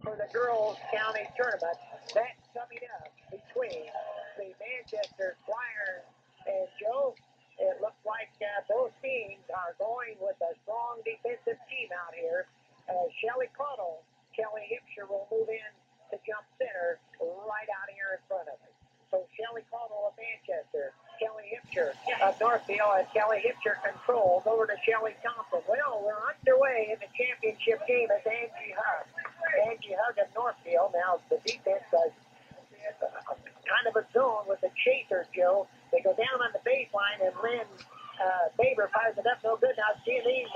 for the girls' county tournament. That's coming up between the Manchester Flyers and Joe. It looks like both teams are going with a strong defensive team out here. Shelly Cottle, Kelly Hipsher will move in to jump center right out here in front of it. So Shelly Cottle of Manchester, Kelly Hipsher of Northfield, and Kelly Hipsher controls over to Shelly Thompson. Well, we're underway in the championship game as Angie Hug. Angie Hug of Northfield. Now the defense does kind of a zone with the chaser, Joe. They go down on the baseline, and Lynn Baber fires it up no good. Now Jeanine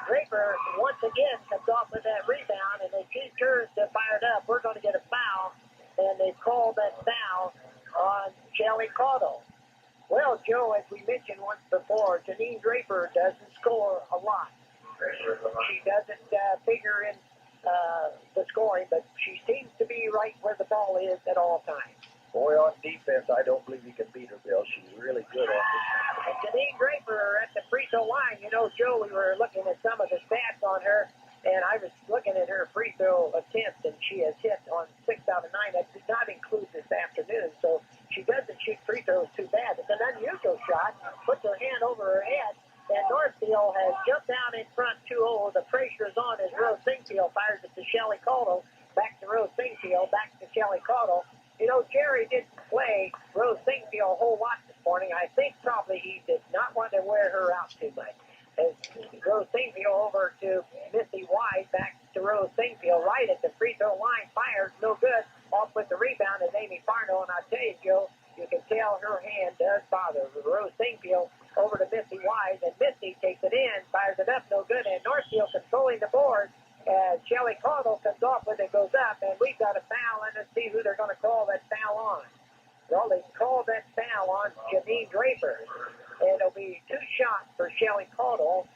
Draper once again comes off with that rebound, and as she turns to fire it up, we're going to get a foul, and they called that foul on Shelly Cottle. Well, Joe, as we mentioned once before, Jeanine Draper doesn't score a lot. She doesn't figure in the scoring, but she seems to be right where the ball is at all times. Boy, on defense, I don't believe you can beat her, Bill. She's really good on this. And Jeanine Draper at the free throw line. You know, Joe, we were looking at some of the stats on her, and I was looking at her free throw attempts, and she has hit on 6 out of 9. That did not include this afternoon, so she doesn't shoot free throws too bad. It's an unusual shot. Puts her hand over her head, and Northfield has jumped out in front 2-0. The pressure is on as Rose Singfield fires it to Shelly Cottle. Back to Rose Singfield, back to Shelly Cottle. You know, Jerry didn't play Rose Singfield a whole lot this morning. I think probably he did not want to wear her out too much. As Rose Singfield over to Missy Wise, back to Rose Singfield, right at the free throw line, fires, no good. Off with the rebound is Amy Farno, and I'll tell you, Joe, you can tell her hand does bother. Rose Singfield over to Missy Wise, and Missy takes it in, fires it up, no good, and Northfield controlling the board. As Shelly Cottle comes off with it, goes up, and we've got a foul, and let's see who they're going to call that foul on. Well, they called that foul on Jeanine Draper, and it'll be 2 shots for Shelly Cottle.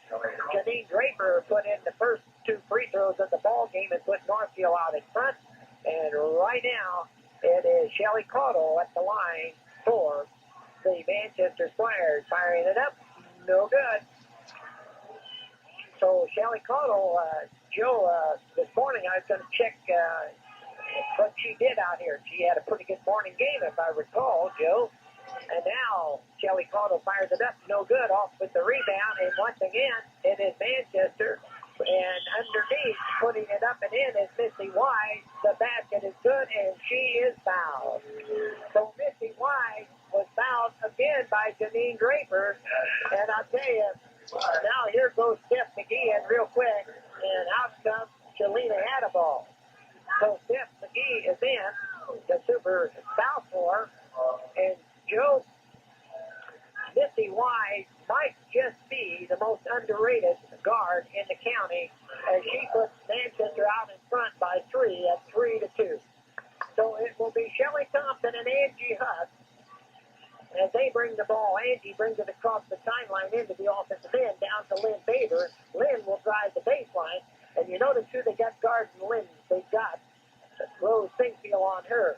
Jeanine Draper put in the first 2 free throws of the ball game and put Northfield out in front, and right now it is Shelly Cottle at the line for the Manchester Flyers, firing it up, no good. So Shelly Cottle, Joe, this morning I was going to check what she did out here. She had a pretty good morning game, if I recall, Joe. And now Shelly Cottle fires it up, no good, off with the rebound. And once again, it is Manchester. And underneath, putting it up and in is Missy Wise. The basket is good, and she is fouled. So Missy Wise was fouled again by Jeanine Draper. And I'll tell you, now here goes Steph McGee in real quick, and out comes Shalina Hadaball. So Steph McGee is in the super foul floor, and Joe, Missy Wise might just be the most underrated guard in the county as she puts Manchester out in front by 3 at 3-2. So it will be Shelly Thompson and Angie Huss. As they bring the ball, Angie brings it across the timeline into the offensive end, down to Lynn Baber. Lynn will drive the baseline, and you notice who they got guarding Lynn. They've got Rose Singfield on her.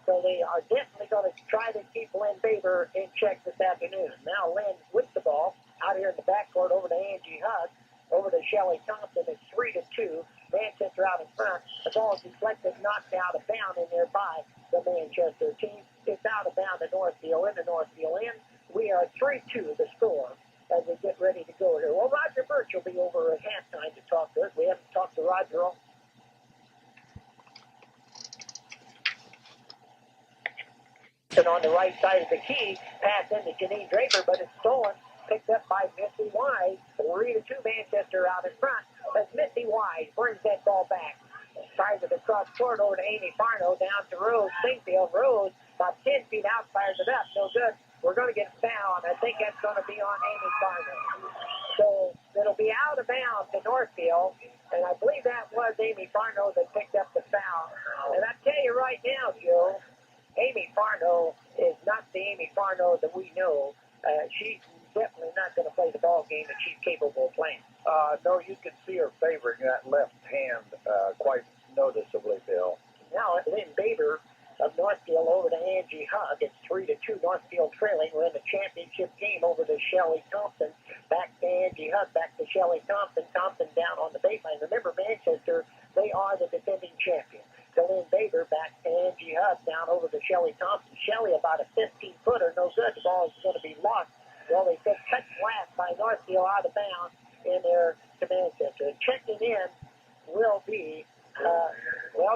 So they are definitely going to try to keep Lynn Baber in check this afternoon. Now Lynn with the ball out here in the backcourt over to Angie Huss, over to Shelly Thompson. It's 3-2. Manchester out in front. The ball is deflected, knocked out of bounds in there by the Manchester team. It's out of bounds to Northfield, into Northfield end. We are 3-2 the score as we get ready to go here. Well, Roger Birch will be over at halftime to talk to us. We haven't talked to Roger all. On the right side of the key, pass into Jeanine Draper, but it's stolen. Picked up by Missy Wise. 3-2 Manchester out in front as Missy Wise brings that ball back. Fires it across court over to Amy Farno, down to Rose Singfield. Rose, about 10 feet out, fires it up. No good. We're going to get a foul, and I think that's going to be on Amy Farno. So it'll be out of bounds to Northfield, and I believe that was Amy Farno that picked up the foul. And I tell you right now, Joe, Amy Farno is not the Amy Farno that we know. She's definitely not going to play the ball game that she's capable of playing. No, you can see her favoring that left hand quite noticeably, Bill. Now Lynn Baber of Northfield over to Angie Hug. It's 3-2 Northfield trailing. We're in the championship game over to Shelly Thompson. Back to Angie Hug, back to Shelly Thompson. Thompson down on the baseline. Remember, Manchester they are the defending champions. To Lynn Baber, back to Angie Hubb, down over to Shelly Thompson. Shelly about a 15-footer, no good. The ball is going to be lost. Well, they said cut flat by Northfield out of bounds in their to Manchester. Checking in will be,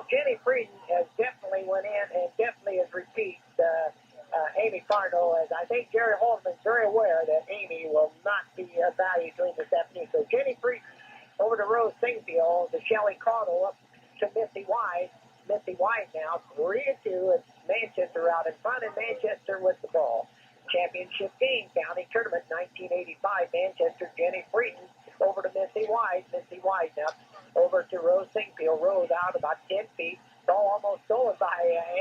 Jenny Frieden has definitely went in and definitely has repeated Amy Farno, as I think Jerry Holtman's very aware that Amy will not be evaluated this afternoon. So Jenny Frieden over to Rose Singfield, to Shelly Caudle up to Missy Wise. Missy Wise now 3-2. It's Manchester out in front, and Manchester with the ball. Championship game, county tournament 1985. Manchester, Jenny Frieden over to Missy Wise. Missy Wise now over to Rose Singfield. Rose out about 10 feet. Ball almost stolen by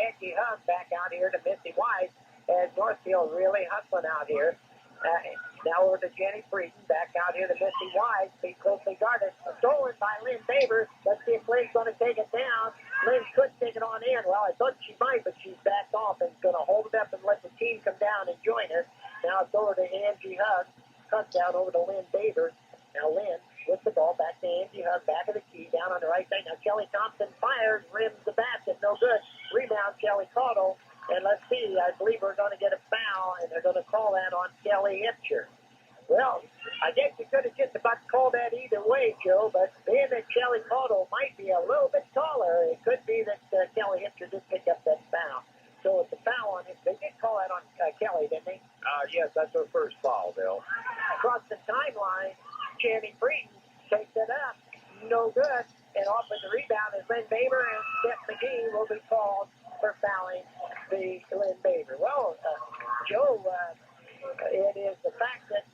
Angie Hubb. Back out here to Missy Wise as Northfield really hustling out here. Now over to Jenny Frieden. Back out here to Missy Wise. Be closely guarded. Stolen by Lynn Baber. Let's see if Lynn's going to take it down. Lynn could take it on in. Well, I thought she might, but she's backed off and is going to hold it up and let the team come down and join her. Now it's over to Angie Hubb. Cut down over to Lynn Baber. Now Lynn with the ball back to Angie Hubb. Back of the key down on the right side. Now Shelly Thompson fires. Rims the basket. No good. Rebound Shelly Caudle. And let's see, I believe we're going to get a foul, and they're going to call that on Kelly Hipcher. Well, I guess you could have just about called that either way, Joe, but being that Shelly Caudle might be a little bit taller, it could be that Kelly Hipcher did pick up that foul. So it's a foul on him. They did call that on Kelly, didn't they? Yes, that's her first foul, Bill. Across the timeline, Jenny Frieden takes it up. No good. And off with the rebound is Lynn Baber, and Steph McGee will be called for fouling the Lynn Baber. Well, Joe, it is the fact that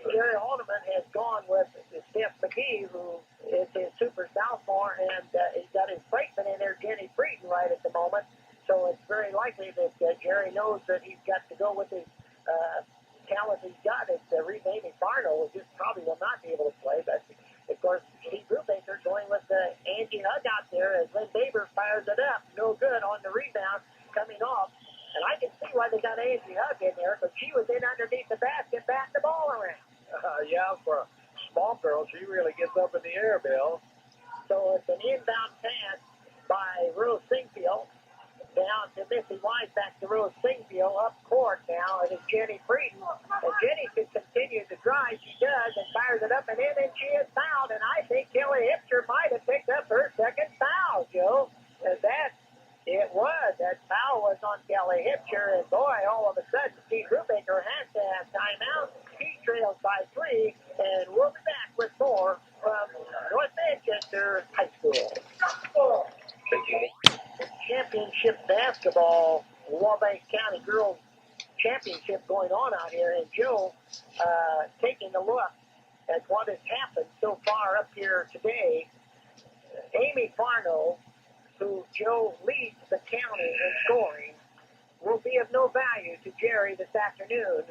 Jerry Haldeman has gone with Steph McGee, who is his super sophomore, and he's got his placement in there, Jenny Frieden, right at the moment. So it's very likely that Jerry knows that he's got to go with his talent he's got. It's renaming Farno, who just probably will not be able to play, but of course, Steve Brubaker going with Angie Hubb out there as Lynn Baber fires it up. No good on the rebound coming off. And I can see why they got Angie Hubb in there, because she was in underneath the basket batting the ball around. Yeah, for a small girl, she really gets up in the air, Bill. So it's an inbound pass by Rose Singfield. Down to Missy Wise, back to Rose Singfield, up court now. It is Jenny Frieden. And Jenny can continue to drive. She does, and fires it up and in, and she is fouled. And I think Kelly Hipcher might have picked up her second foul, Joe. And that foul was on Kelly Hipcher. And boy, all of a sudden, Steve Brubaker has to have timeout. He trails by 3, and we'll be back with more from North Manchester High School. Championship basketball, Wabash County Girls Championship going on out here, and Joe taking a look at what has happened so far up here today. Amy Farno, who Joe leads the county in scoring, will be of no value to Jerry this afternoon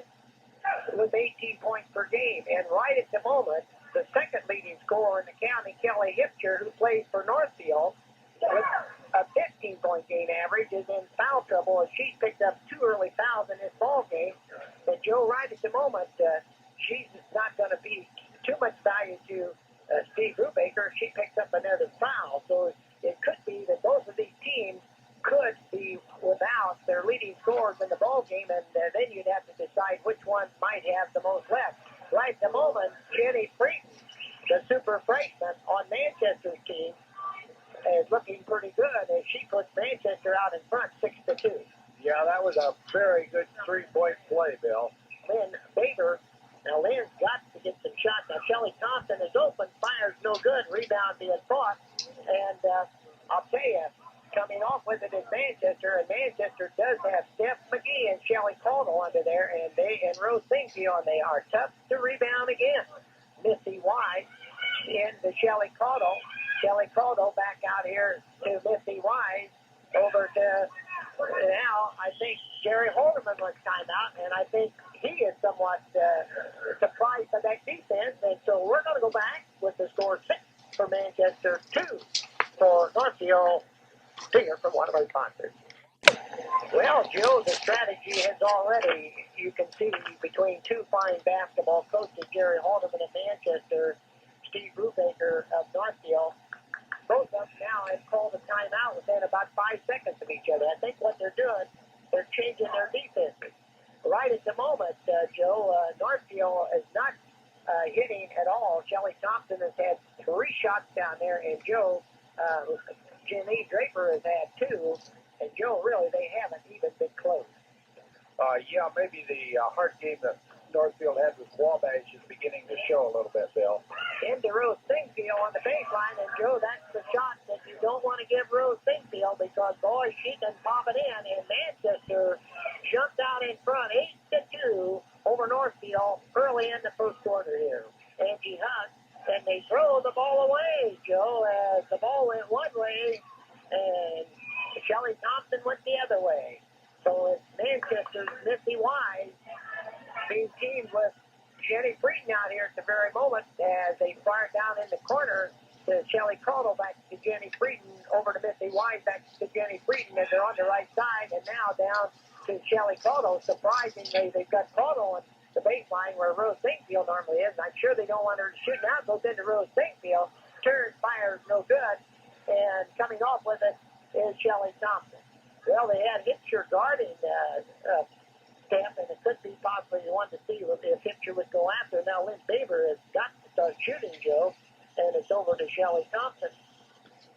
with 18 points per game. And right at the moment, the second leading scorer in the county, Kelly Hipcher, who plays for Northfield, with a 15-point game average, is in foul trouble as she picked up 2 early fouls in this ball game. And Joe, right at the moment, she's not going to be too much value to Steve Brubaker. She picks up another foul, so it could be that both of these teams could be without their leading scorers in the ball game, and then you'd have to decide which one might have the most left. Right at the moment, Jenny Frieden, the super freshman on Manchester's team, is looking pretty good as she puts Manchester out in front 6-2. Yeah, that was a very good 3-point play, Bill. Lynn Baber. Now Lynn's got to get some shots. Now Shelly Thompson is open, fires no good, rebound being fought. And I'll tell you, coming off with it is Manchester, and Manchester does have Steph McGee and Shelly Caudle under there, and Rose Singfield, and they are tough to rebound again. Missy Wise in to Shelly Caudle. Shelly Caudle back out here to Missy Wise. Over to now, I think Jerry Holderman was timeout, and I think he is somewhat surprised by that defense. And so we're going to go back with the score 6 for Manchester, 2 for Northfield. Here from one of our sponsors. Well, Joe, the strategy has already, you can see between two fine basketball coaches, Jerry Haldeman of Manchester, Steve Brubaker of Northfield. both of them now have called a timeout within about 5 seconds of each other. I think what they're doing, they're changing their defense. Right at the moment, Joe, Northfield is not hitting at all. Shelly Thompson has had 3 shots down there, and Joe, Jenny Draper has had 2. And Joe, really, they haven't even been close. Yeah, maybe the hard game that Northfield had with Wabash is beginning to show a little bit, Bill. Into Rose Singfield on the baseline, and Joe, that's the shot that you don't want to give Rose Singfield because, boy, she can pop it in. And Manchester jumped out in front 8-2 over Northfield early in the first quarter here. Angie Hunt, and they throw the ball away, Joe, as the ball went one way, and Shelly Thompson went the other way. So it's Manchester's Missy Wise being teamed with Jenny Breeden out here at the very moment as they fire down in the corner to Shelly Caudill, back to Jenny Breeden, over to Missy Wise, back to Jenny Breeden as they're on the right side, and now down to Shelly Caudill. Surprisingly, they've got Caudill on the baseline where Rose Singfield normally is. I'm sure they don't want her to shoot. Now it goes into Rose Singfield. Turns, fires, no good. And coming off with it is Shelly Thompson. Well, they had Hitcher guarding Stamp, and it could be possibly you wanted to see if Hitcher would go after. Now Lynn Baber has got to start shooting, Joe, and it's over to Shelly Thompson.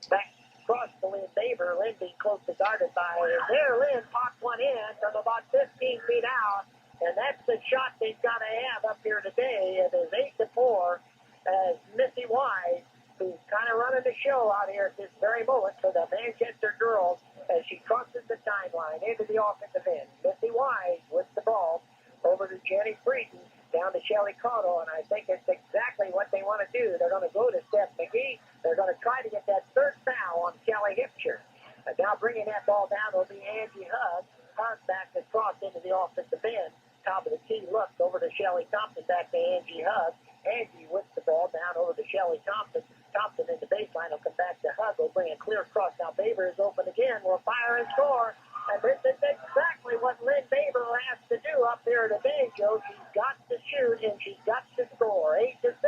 Back across to Lynn Baber. Lynn being closely guarded by there. Lynn popped one in from about 15 feet out, and that's the shot they've got to have up here today. It is 8-4 as Missy Wise, who's kind of running the show out here at this very moment for the Manchester girls, as she crosses the timeline into the offensive end. Missy Wise with the ball over to Jenny Breeden, down to Shelly Caudill, and I think it's exactly what they want to do. They're going to go to Steph McGee. They're going to try to get that third foul on Kelly Hipcher. And now bringing that ball down will be Angie Hunt. Hunt back across into the offensive end. Top of the key, look over to Shelly Thompson, back to Angie Hunt. Angie with the ball down over to Shelly Thompson. Thompson in the baseline will come back to Hug. Will bring a clear cross. Now Baber is open again. Will fire and score. And this is exactly what Lynn Baber has to do up there today, Joe. She's got to shoot and she's got to score. 8-6.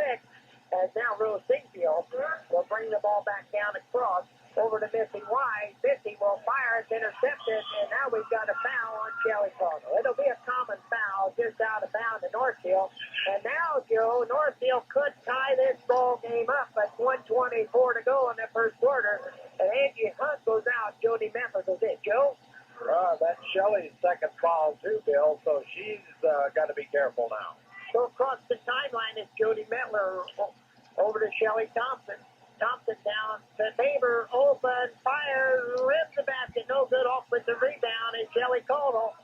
As now Rose Singfield will bring the ball back down across over to Missy Wise. Missy will fire. It's intercepted. And now we've got a foul on Shelly Caudill. It'll be a common foul just out of bounds to Northfield. And now, Joe, Northfield could tie this ball game up at 1:24 to go in the first quarter. And Angie Hunt goes out. Jody Metler goes in. Joe? That's Shelly's second foul, too, Bill, so she's got to be careful now. So across the timeline is Jody Metler over to Shelly Thompson. Thompson down to Baber, open, fires, rips the basket, no good, off with the rebound, and Shelly Caudill.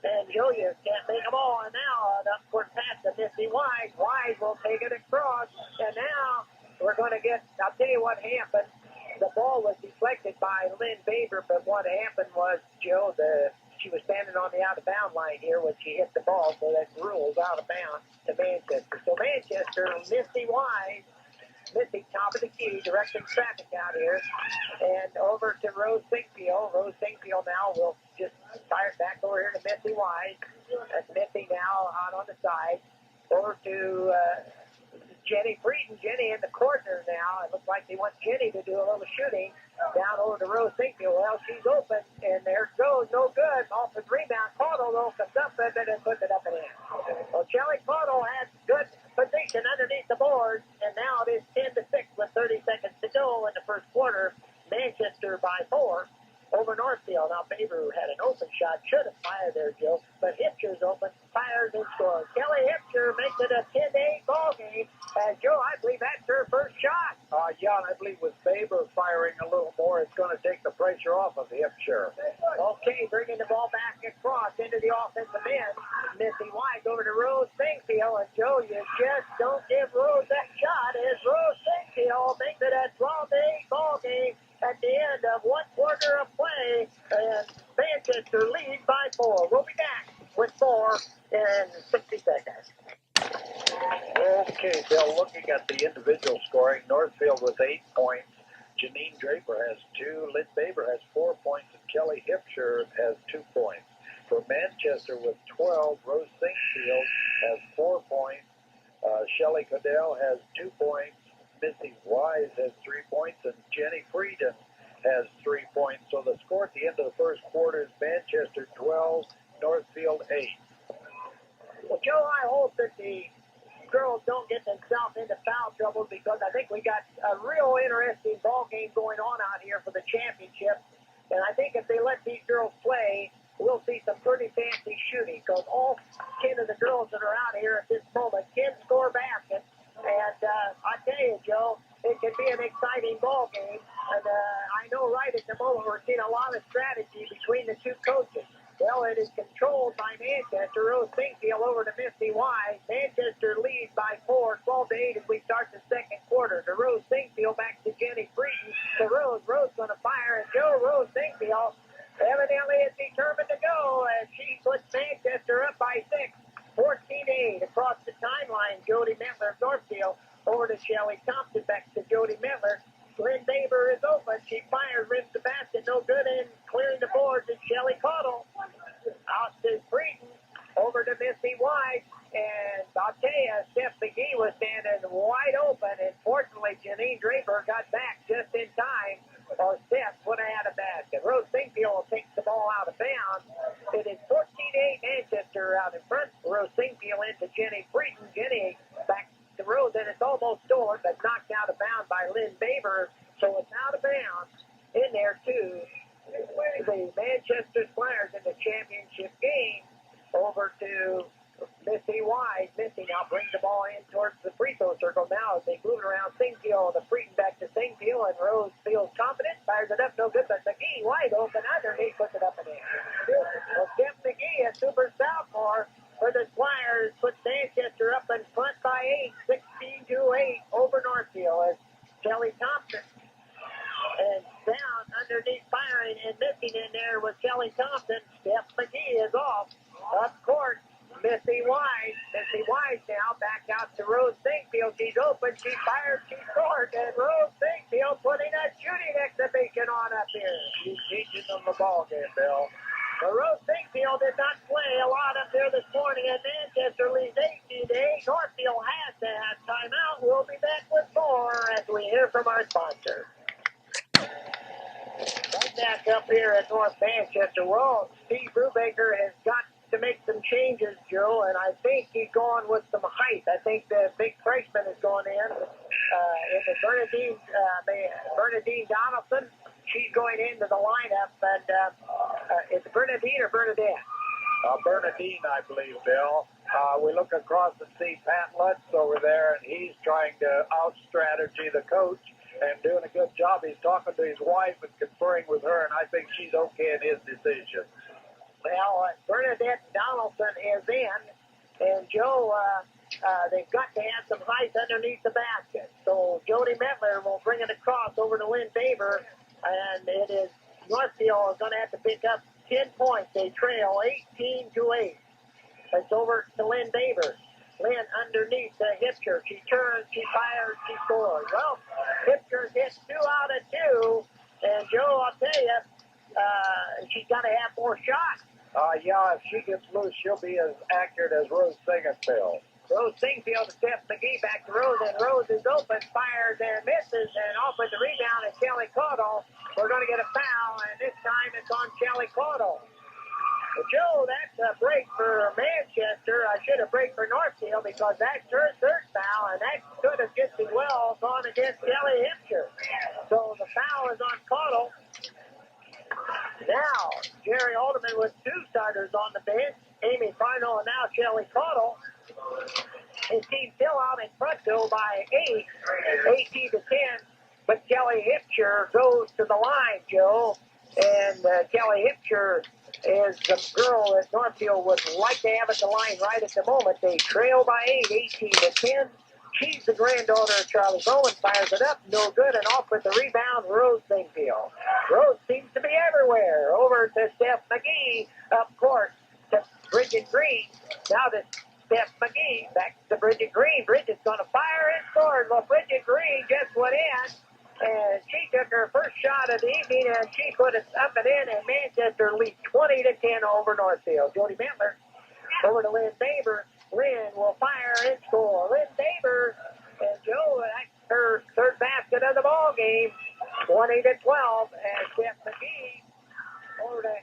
And Julia can't make them all, and now an upward pass to Missy Wise. Wise will take it across, and now we're going to get, I'll tell you what happened. The ball was deflected by Lynn Baber, but what happened was, Joe, she was standing on the out-of-bound line here when she hit the ball, so that rules out of bounds to Manchester. So Manchester, Missy Wise, Missy, top of the key, directing traffic out here, and over to Rose Singfield. Rose Singfield now will just fire it back over here to Missy Wise. That's Missy now out on the side. Over to Jenny Breeden. Jenny in the corner now. It looks like they want Jenny to do a little shooting. Down over to Rose Singfield. Well, she's open, and there it goes. No good. Off the rebound. Caudill, though, comes up with it and puts it up and in. Well, Shelly Caudill has good position underneath the board, and now it is 10-6 with 30 seconds to go in the first quarter. Manchester by 4 over Northfield. Now Baber had an open shot, should have fired there, Joe, but Hipcher's open, fires and scores. Kelly Hipcher makes it a 10-8 ball game, and Joe, I believe that's her first shot. Yeah, and I believe with Baber firing a little more, it's going to take the pressure off of Hipcher. Okay, bringing the ball back across into the offensive end. Missy Wise over to Rose Singfield, and Joe, you just don't give Rose that shot. As Rose Singfield makes it a 12-8 ball game at the end of 1 quarter of play, and Manchester leads by 4. We'll be back with 4 in 60 seconds. Okay, Bill, looking at the individual scoring, Northfield with 8 points. Janine Draper has 2. Lynn Baber has 4 points, and Kelly Hipcher has 2 points. For Manchester with 12, Rose Singfield has 4 points. Shelly Caudill has 2 points. Missy Wise Wise has 3 points, and Jenny Frieden has 3 points. So the score at the end of the first quarter is Manchester 12, Northfield 8. Well, Joe, I hope that the girls don't get themselves into foul trouble, because I think we got a real interesting ball game going on out here for the championship. And I think if they let these girls play, we'll see some pretty fancy shooting, because all 10 of the girls that are out here at this moment can score baskets. And I tell you, Joe, it can be an exciting ball game. And I know right at the moment we're seeing a lot of strategy between the two coaches. Well, it is controlled by Manchester. Rose Singfield over to Misty Wise. Manchester leads by 4, 12-8 as we start the second quarter. To Rose Singfield, back to Jenny Frieden. To Rose. Rose going to fire. And Joe, Rose Singfield evidently is determined to go as she puts Manchester up by 6. 14-8 across the timeline. Jody Mettler of Northfield over to Shelly Thompson. Back to Jody Mettler. Lynn Baber is open. She fires, rims the basket. No good in clearing the boards. It's Shelly Caudle. Out to Frieden. Over to Missy White. And I'll tell you, Steph McGee was standing wide open. And fortunately, Janine Draper got back just in time. Or Steph would have had a basket. Rose Singfield takes the ball out of bounds. It is 14-8 Manchester out in front. Rose Singfield into Jenny Frieden. Jenny back to Rose, and it's almost stolen, but knocked out of bounds by Lynn Baber. So it's out of bounds in there, too. The Manchester Squires in the championship game. Over to Missy Wise. Missy now brings the ball in towards the free throw circle now as they move it around Singfield. The Frieden back to Singfield, and Rose feels confident. Fires it up, no good, but McGee wide open underneath, puts it up and in. Well, Steph McGee, a super sophomore for the Squires, puts Manchester up in front by 8, 16-8 over Northfield as Kelly Thompson. And down underneath firing and missing in there was Kelly Thompson. Steph McGee is off. Up court, Missy Wise. Missy Wise now back out to Rose Singfield. She's open. She fires. She scores. And Rose Singfield putting a shooting exhibition on up here. She's teaching them the ball game, Bill. But Rose Singfield did not play a lot up there this morning, and Manchester leads 18-8. Northfield has to have timeout. We'll be back with more as we hear from our sponsor. Right back up here at North Manchester. Well, Steve Brubaker has got to make some changes, Joe, and I think he's going with some height. I think the big freshman is going in the Bernadine Donaldson. She's going into the lineup, and it's Bernadine or Bernadette? Bernadine, I believe, Bill. We look across and see Pat Lutz over there, and he's trying to out-strategy the coach and doing a good job. He's talking to his wife and conferring with her, and I think she's okay in his decision. Well, Bernadette Donaldson is in, and Joe, they've got to have some height underneath the basket. So Jody Mettler will bring it across over to Lynn Baber, and it is Northfield is going to have to pick up 10 points. They trail 18-8. It's over to Lynn Baber. Lynn underneath the Hipcher. She turns, she fires, she scores. Well, Hipcher hits 2 out of 2, and Joe, I'll tell you, she's got to have more shots. Yeah, if she gets loose, she'll be as accurate as Rose Singfield. Rose Singfield to Steph McGee, back to Rose, and Rose is open, fires and misses, and off with the rebound is Kelly Caudle. We're going to get a foul, and this time it's on Kelly Caudle. Well, Joe, that's a break for Manchester. I should have break for Northfield because that's her third foul, and that could have just as well gone against Kelly Hipcher. So the foul is on Caudle. Now, Jerry Alderman with 2 starters on the bench. Amy Farnell and now Shelly Caudle. His team still out in front, though, by 8, 18-10. But Kelly Hipcher goes to the line, Joe. And Kelly Hipcher is the girl that Northfield would like to have at the line right at the moment. They trail by 8, 18-10. She's the granddaughter of Charlie Bowen, fires it up, no good, and off with the rebound, Rose Singfield. Rose seems to be everywhere. Over to Steph McGee, up court to Bridget Green. Now to Steph McGee, back to Bridget Green. Bridget's going to fire and score. Well, Bridget Green just went in, and she took her first shot of the evening, and she put it up and in, and Manchester leads 20-10 over Northfield. Jody Mettler over to Lynn Baber. Lynn will fire and score. Lynn Baber and Joe, that her third basket of the ball game. 20-12 as Steph McGee over to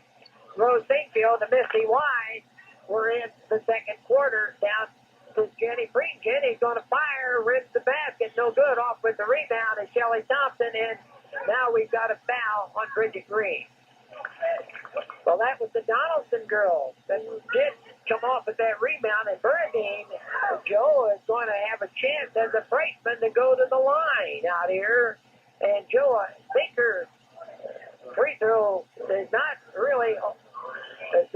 Rose Sinkfield to Misty Wise. We're in the second quarter. Down to Jenny Freed. Jenny's going to fire, rips the basket, no good. Off with the rebound is Shelly Thompson, and now we've got a foul on Bridget Green. Well, that was the Donaldson girl that did come off with that rebound, and Bernadine, Joe, is going to have a chance as a freshman to go to the line out here. And Joe, I think her free throw is not really. It's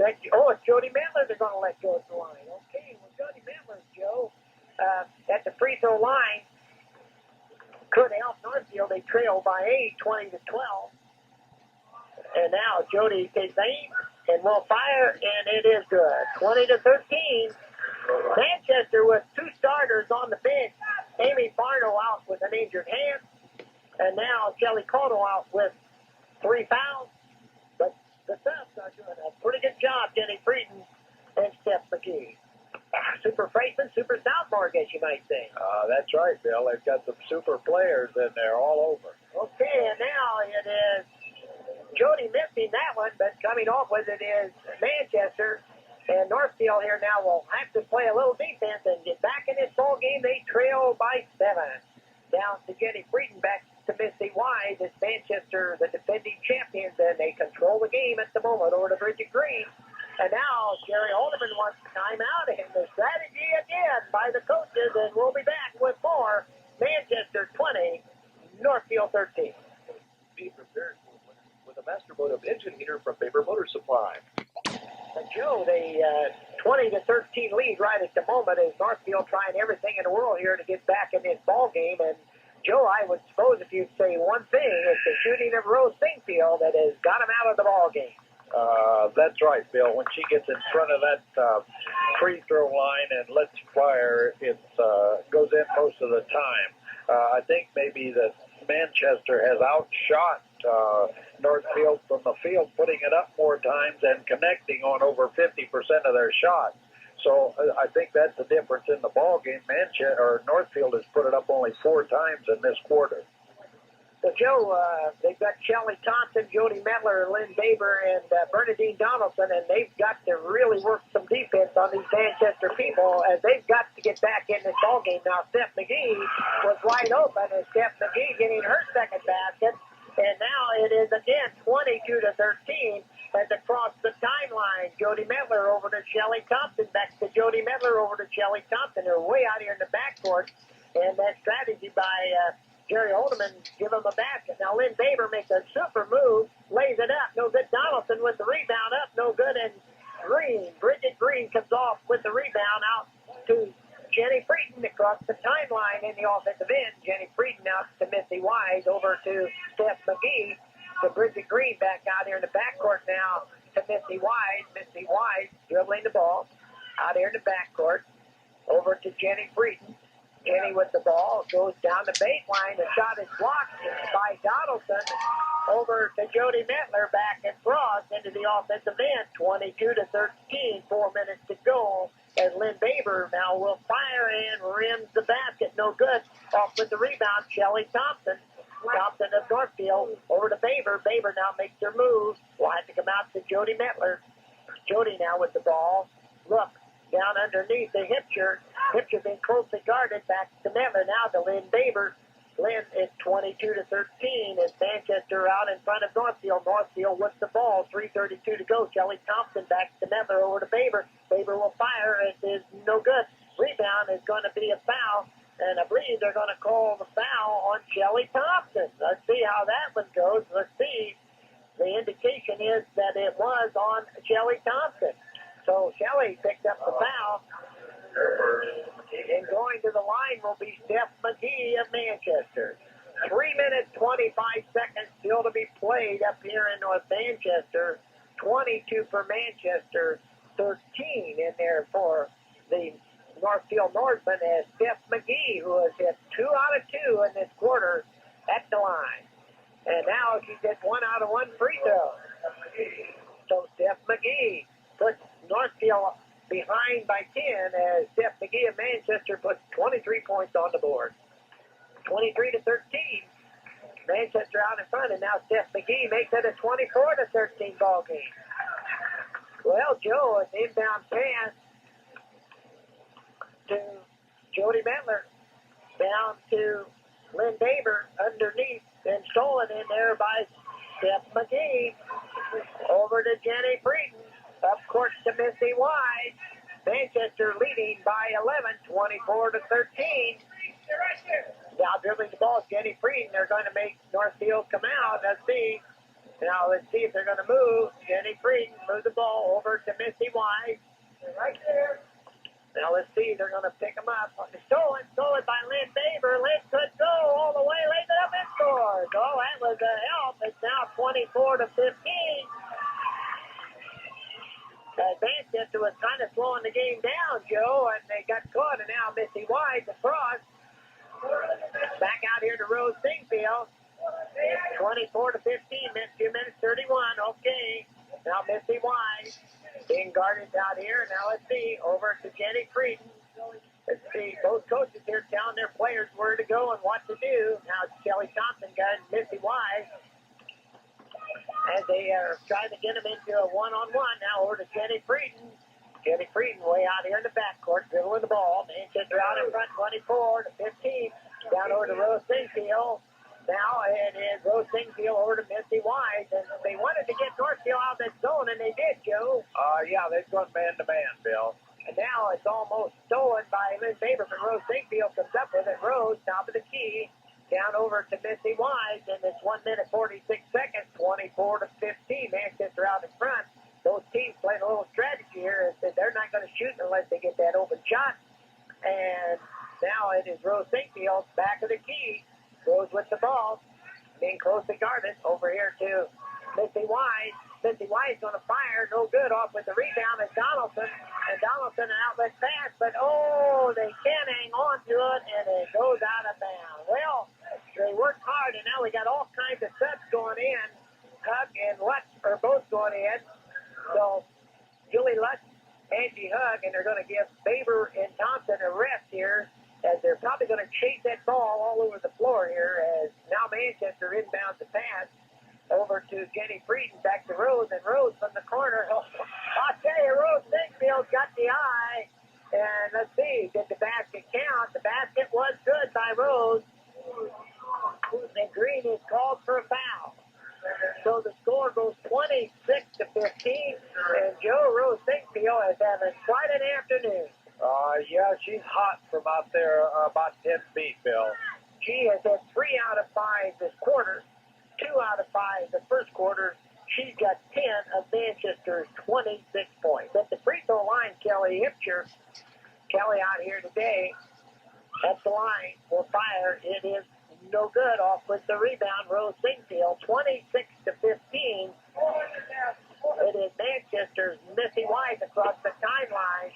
Jody Mettler they're going to let go to the line. Okay, well, Jody Mettler, Joe, at the free throw line could help Northfield. They trail by 8, 20-12. And now Jody takes aim and will fire, and it is good. 20-13. Manchester with two starters on the bench. Amy Farno out with an injured hand. And now Kelly Cotto out with 3 fouls. But the subs are doing a pretty good job, Jenny Frieden and Steph McGee. Super freshman, super sophomore, I guess you might say. That's right, Bill. They've got some super players in there all over. Okay, and now it is Jody missing that one, but coming off with it is Manchester. And Northfield here now will have to play a little defense and get back in this ball game. They trail by 7. Down to Jenny Frieden, back to Misty Wise. It's Manchester, the defending champions, and they control the game at the moment over to Bridget Green. And now Jerry Holdeman wants time out, and the strategy again by the coaches, and we'll be back with more. Manchester 20, Northfield 13. Be prepared with a master motive engine heater from Faber Motor Supply. And Joe, the 20-13 lead right at the moment is Northfield trying everything in the world here to get back in this ball game. And Joe, I would suppose if you'd say one thing, it's the shooting of Rose Sinkfield that has got him out of the ball game. That's right, Bill. When she gets in front of that free throw line and lets fire, it goes in most of the time. I think maybe that Manchester has outshot Northfield from the field, putting it up more times and connecting on over 50% of their shots. So I think that's the difference in the ball game. Northfield has put it up only 4 times in this quarter. So, Joe, they've got Shelly Thompson, Jody Mettler, Lynn Baber, and Bernadine Donaldson, and they've got to really work some defense on these Manchester people as they've got to get back in this ball game. Now, Steph McGee was wide open, and Steph McGee getting her second basket, and now it is again 22-13 as across the timeline. Jody Mettler over to Shelly Thompson, back to Jody Mettler over to Shelly Thompson. They're way out here in the backcourt, and that strategy by Jerry Holdeman give him a basket. Now Lynn Baber makes a super move, lays it up, no good. Donaldson with the rebound up, no good. And Bridget Green comes off with the rebound out to Jenny Frieden across the timeline in the offensive end. Jenny Frieden out to Missy Wise, over to Steph McGee. To Bridget Green back out here in the backcourt now to Missy Wise. Missy Wise dribbling the ball out here in the backcourt. Over to Jenny Frieden. Jenny with the ball, goes down the baseline. The shot is blocked by Donaldson. Over to Jody Mettler, back and cross into the offensive end. 22-13, 4 minutes to go. As Lynn Baber now will fire and rims the basket. No good. Off with the rebound, Shelly Thompson. Thompson of Northfield over to Baber. Baber now makes her move. Will have to come out to Jody Mettler. Jody now with the ball. Look. Down underneath the Hipcher. Hipcher being closely guarded. Back to Mettler now to Lynn Baber. Lynn is 22-13 as Manchester out in front of Northfield. Northfield with the ball. 3:32 to go. Shelly Thompson back to Mettler over to Baber. Baber will fire. It is no good. Rebound is going to be a foul. And I believe they're going to call the foul on Shelly Thompson. Let's see how that one goes. Let's see. The indication is that it was on Shelly Thompson. So Shelly picked up the foul. And going to the line will be Steph McGee of Manchester. 3 minutes, 25 seconds still to be played up here in North Manchester. 22 for Manchester, 13 in there for the Northfield Norseman as Steph McGee, who has hit 2 out of 2 in this quarter at the line. And now she gets 1 out of 1 free throw. So Steph McGee puts Northfield behind by 10 as Steph McGee of Manchester puts 23 points on the board. 23-13. Manchester out in front, and now Steph McGee makes it a 24-13 ball game. Well, Joe, an inbound pass to Jody Mettler. Down to Lynn Baber underneath, and stolen in there by Steph McGee. Over to Jenny Breeden. Up court to Missy Wise. Manchester leading by 11, 24-13. Now dribbling the ball, Jenny Breeden. They're going to make Northfield come out. Let's see. Now let's see if they're going to move. Jenny Breeden moves the ball over to Missy Wise. Right there. Now let's see. They're going to pick them up. Stolen by Lynn Baber. Lynn could go all the way, lays it up and scores. Oh, that was a help. It's now 24-15. Manchester was kind of slowing the game down, Joe, and they got caught, and now Missy Wise across. Back out here to Rose Singfield. 24-15, 2 minutes 31. Okay. Now Missy Wise being guarded out here. Now let's see. Over to Jenny Breeden. Let's see. Both coaches here telling their players where to go and what to do. Now Kelly Thompson got Missy Wise as they are trying to get him into a one-on-one. Now over to Jenny Breeden. Jenny Breeden way out here in the backcourt, dribbling the ball. Manchester out in front, 24-15. Down over to Rose Singfield. Now it is Rose Singfield over to Missy Wise, and they wanted to get Northfield out of that zone, and they did, Joe. Yeah, they've gone man-to-man, Bill. And now it's almost stolen by Lynn Baber, but Rose Singfield comes up with it. Rose, top of the key, down over to Missy Wise, and it's 1 minute 46 seconds, 24-15. Manchester out in front. Those teams playing a little strategy here. They're not going to shoot unless they get that open shot. And now it is Rose Singfield, back of the key. Rose with the ball, being closely guarded. Over here to Missy Wise. Missy Wise going to fire, no good. Off with the rebound is Donaldson. And Donaldson an outlet pass, but they can't hang on to it, and it goes out of bounds. Well, they worked hard, and now we got all kinds of sets going in. Hug and Lutz are both going in. So Julie Lutz, Angie Hug, and they're going to give Baber and Thompson a rest here, as they're probably going to chase that ball all over the floor here, as now Manchester inbounds the pass over to Jenny Breeden, back to Rose, and Rose from the corner. I'll tell you, Rose Singfield got the eye, and let's see, did the basket count? The basket was good by Rose, and Green is called for a foul. So the score goes 26-15, and Joe, Rose Singfield is having quite an afternoon. Yeah, she's hot from out there about 10 feet, Bill. She has had 3 out of 5 this quarter, 2 out of 5 the first quarter. She's got 10 of Manchester's 26 points. At the free throw line, Kelly Hipcher. Kelly out here today at the line will fire. It is no good. Off with the rebound, Rose Singfield, 26-15. It is Manchester's Missy Wise across the timeline.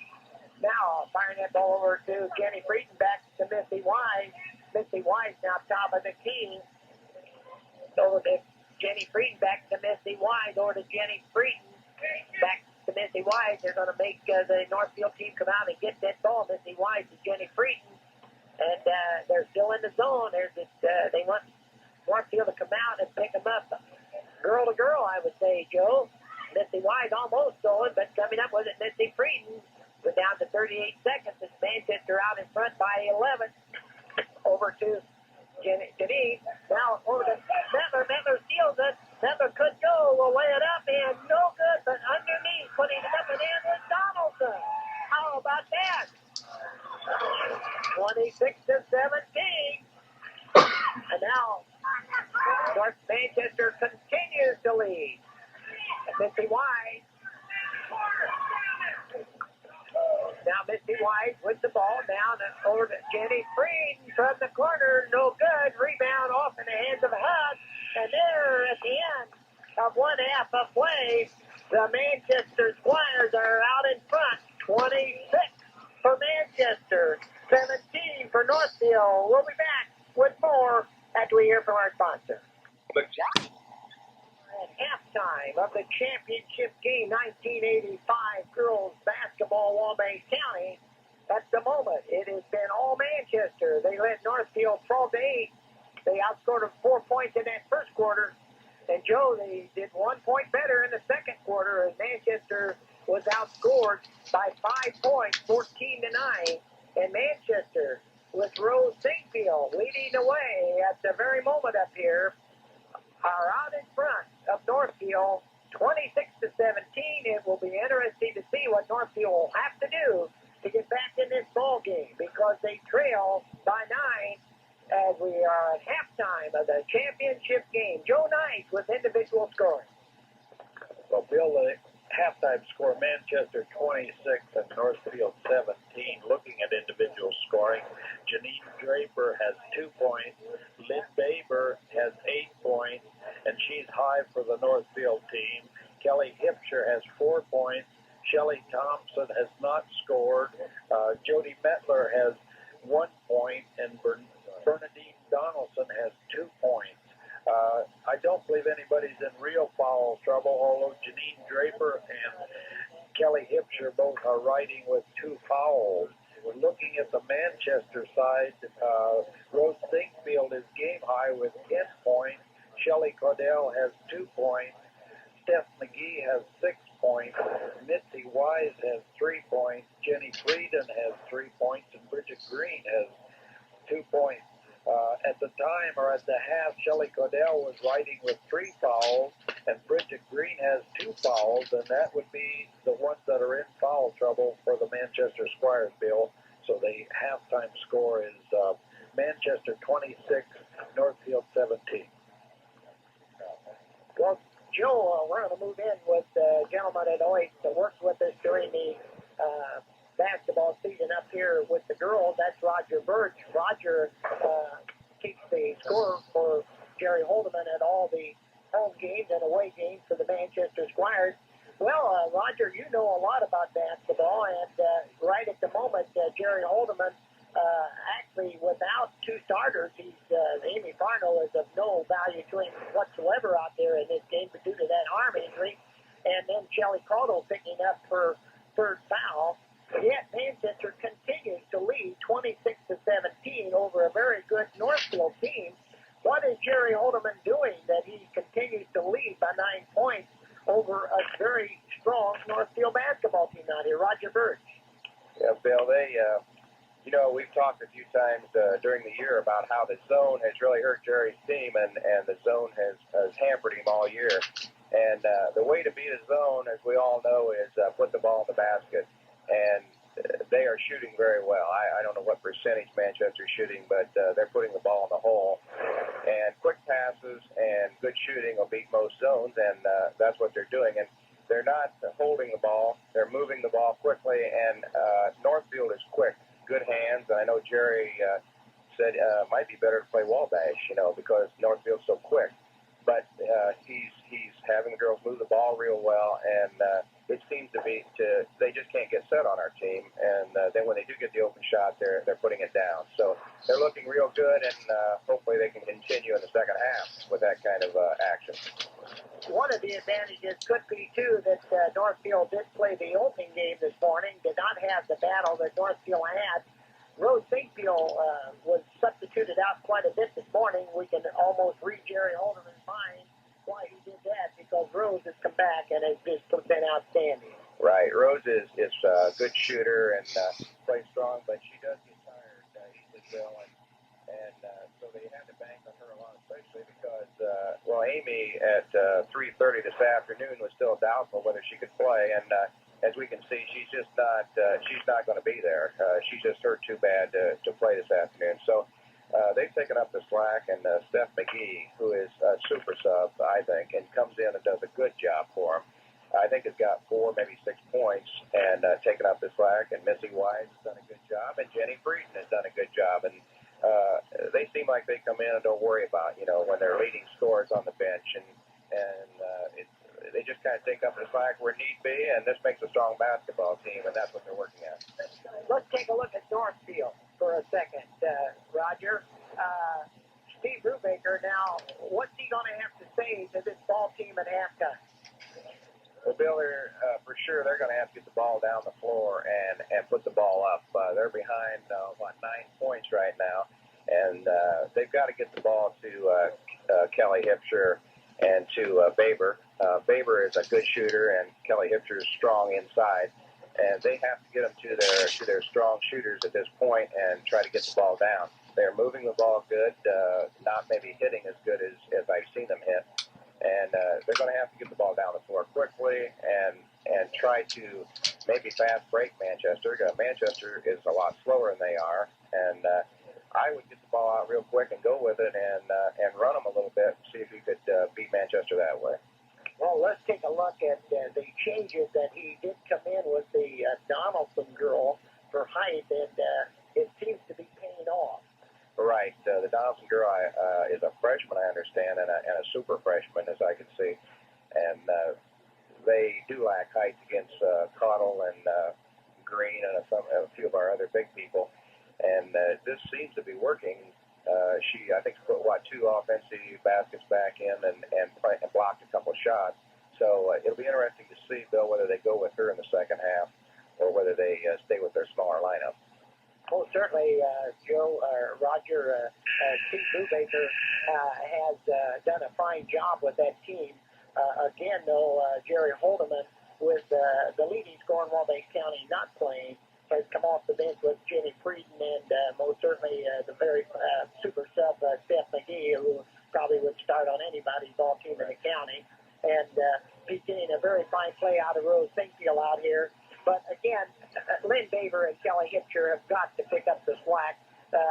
Now firing that ball over to Jenny Breeden, back to Missy Wise. Missy Wise now top of the key. Over to Jenny Breeden, back to Missy Wise. Over to Jenny Breeden, back to Missy Wise. They're going to make the Northfield team come out and get that ball. Missy Wise to Jenny Breeden. And they're still in the zone. They want Northfield to come out and pick them up. Girl to girl, I would say, Joe. Missy Wise almost stolen, but coming up with it, Missy Breeden. We're down to 38 seconds. It's Manchester out in front by 11. Over to Denise. Now over to Mettler. Mettler steals it. Mettler could go. Will lay it up, and no good, but underneath, putting it up and in was Donaldson. How about that? 26-17. And now North Manchester continues to lead. Missy Wise. Now Missy Wise with the ball down and over to Jenny Breeden from the corner. No good. Rebound off in the hands of Hug. And there at the end of one half of play, the Manchester Squires are out in front. 26 for Manchester, 17 for Northfield. We'll be back with more after we hear from our sponsor. At halftime of the championship game, 1985 girls basketball, Wabash County at the moment, it has been all Manchester. They led Northfield 12-8. They outscored them 4 points in that first quarter. And, Joe, they did 1 point better in the second quarter as Manchester was outscored by 5 points, 14-9. And Manchester, with Rose Singfield leading the way at the very moment up here, are out in front of Northfield, 26-17. It will be interesting to see what Northfield will have to do to get back in this ball game because they trail by 9 as we are at halftime of the championship game. Joe Knight with individual scoring. Well, Bill, the halftime score, Manchester 26 and Northfield 17. Looking at individual scoring, Janine Draper has 2 points. Lynn Baber has 8 points, and she's high for the Northfield team. Kelly Hipsher has 4 points. Shelley Thompson has not scored. Jody Metler has 1 point, and Bernadine Donaldson has 2 points. I don't believe anybody's in real foul trouble, although Janine Draper and Kelly Hipsher both are riding with 2 fouls. We're looking at the Manchester side. Rose Singfield is game high with 10 points. Shelley Cordell has 2 points. Steph McGee has 6 points. Mitzi Wise has 3 points. Jenny Frieden has 3 points. And Bridget Green has 2 points. At the time, or at the half, Shelley Cordell was riding with 3 fouls, and Bridget Green has 2 fouls, and that would be the ones that are in foul trouble for the Manchester Squires, Bill. So the halftime score is Manchester 26, Northfield 17. Well, Joe, we're going to move in with the gentleman at Oit that works with us during the basketball season up here with the girls. That's Roger Birch. Roger keeps the score for Jerry Holdeman at all the home games and away games for the Manchester Squires. Well, Roger, you know a lot about basketball, and right at the moment, Jerry Holdeman, actually without 2 starters, Amy Farno is of no value to him whatsoever out there in this game due to that arm injury. And then Shelley Caldwell picking up her third foul. Yet Manchester continues to lead 26-17 over a very good Northfield team. What is Jerry Holdeman doing that he continues to lead by 9 points over a very strong Northfield basketball team out here? Roger Birch. Yeah, Bill, we've talked a few times during the year about how the zone has really hurt Jerry's team, and the zone has hampered him all year. And the way to beat a zone, as we all know, is put the ball in the basket. And they are shooting very well. I don't know what percentage Manchester's shooting, but they're putting the ball in the hole. And quick passes and good shooting will beat most zones, and that's what they're doing. And they're not holding the ball. They're moving the ball quickly, and Northfield is quick, good hands. And I know Jerry said it might be better to play Wabash, because Northfield's so quick. But he's having the girls move the ball real well, and it seems to be they just can't get set on our team. And then when they do get the open shot, they're putting it down. So they're looking real good, and hopefully they can continue in the second half with that kind of action. One of the advantages could be, too, that Northfield did play the opening game this morning, did not have the battle that Northfield had. Rose Singfield was substituted out quite a bit this morning. We can almost read Jerry Holdeman's mind why he did that, because Rose has come back and has just been outstanding. Right. Rose is a good shooter and plays strong, but she does get tired easily, Bill, and so they had to bank on her a lot, especially because, Amy at 3:30 this afternoon was still doubtful whether she could play, and as we can see, she's not going to be there. She's just hurt too bad to play this afternoon. So they've taken up the slack, and Steph McGee, who is a super sub, I think, and comes in and does a good job for him. I think has got 4, maybe 6 points, and taken up the slack. And Missy Wise has done a good job, and Jenny Frieden has done a good job. And they seem like they come in and don't worry about, when they're leading scorers on the bench, and they just kind of take up the slack where need be, and this makes a strong basketball team, and that's what they're working at. Let's take a look at Northfield for a second, Roger. Steve Brubaker, now, what's he going to have to say to this ball team at halftime? Well, Bill, for sure they're going to have to get the ball down the floor and put the ball up. They're behind, 9 points right now, and they've got to get the ball to Kelly Hipsher and to Baber. Baber is a good shooter, and Kelly Hipsher is strong inside, and they have to get them to their strong shooters at this point and try to get the ball down. They're moving the ball good, not maybe hitting as good as I've seen them hit. And they're going to have to get the ball down the floor quickly and try to maybe fast break Manchester. Manchester is a lot slower than they are, and I would get the ball out real quick and go with it and run them a little bit and see if you could beat Manchester that way. Well, let's take a look at the changes that he did come in with the Donaldson girl for height, and it seems to be paying off. Right. The Donaldson girl is a freshman, I understand, and a super freshman, as I can see. And they do lack height against Cottle and Green and a few of our other big people. And this seems to be working. She, I think, put, 2 offensive baskets back in and blocked a couple shots. So it'll be interesting to see, Bill, whether they go with her in the second half or whether they stay with their smaller lineup. Oh, certainly, Joe, Roger, Steve Brubaker has done a fine job with that team. Again, though, Jerry Holdeman, with the leading scorer in Wabash County not playing, has come off the bench with Jenny Frieden and most certainly the very super sub Steph McGee, who probably would start on anybody's ball team in the county. And he's getting a very fine play out of Rose Sinkfield out here. But again, Lynn Baber and Kelly Hipsher have got to pick up the slack.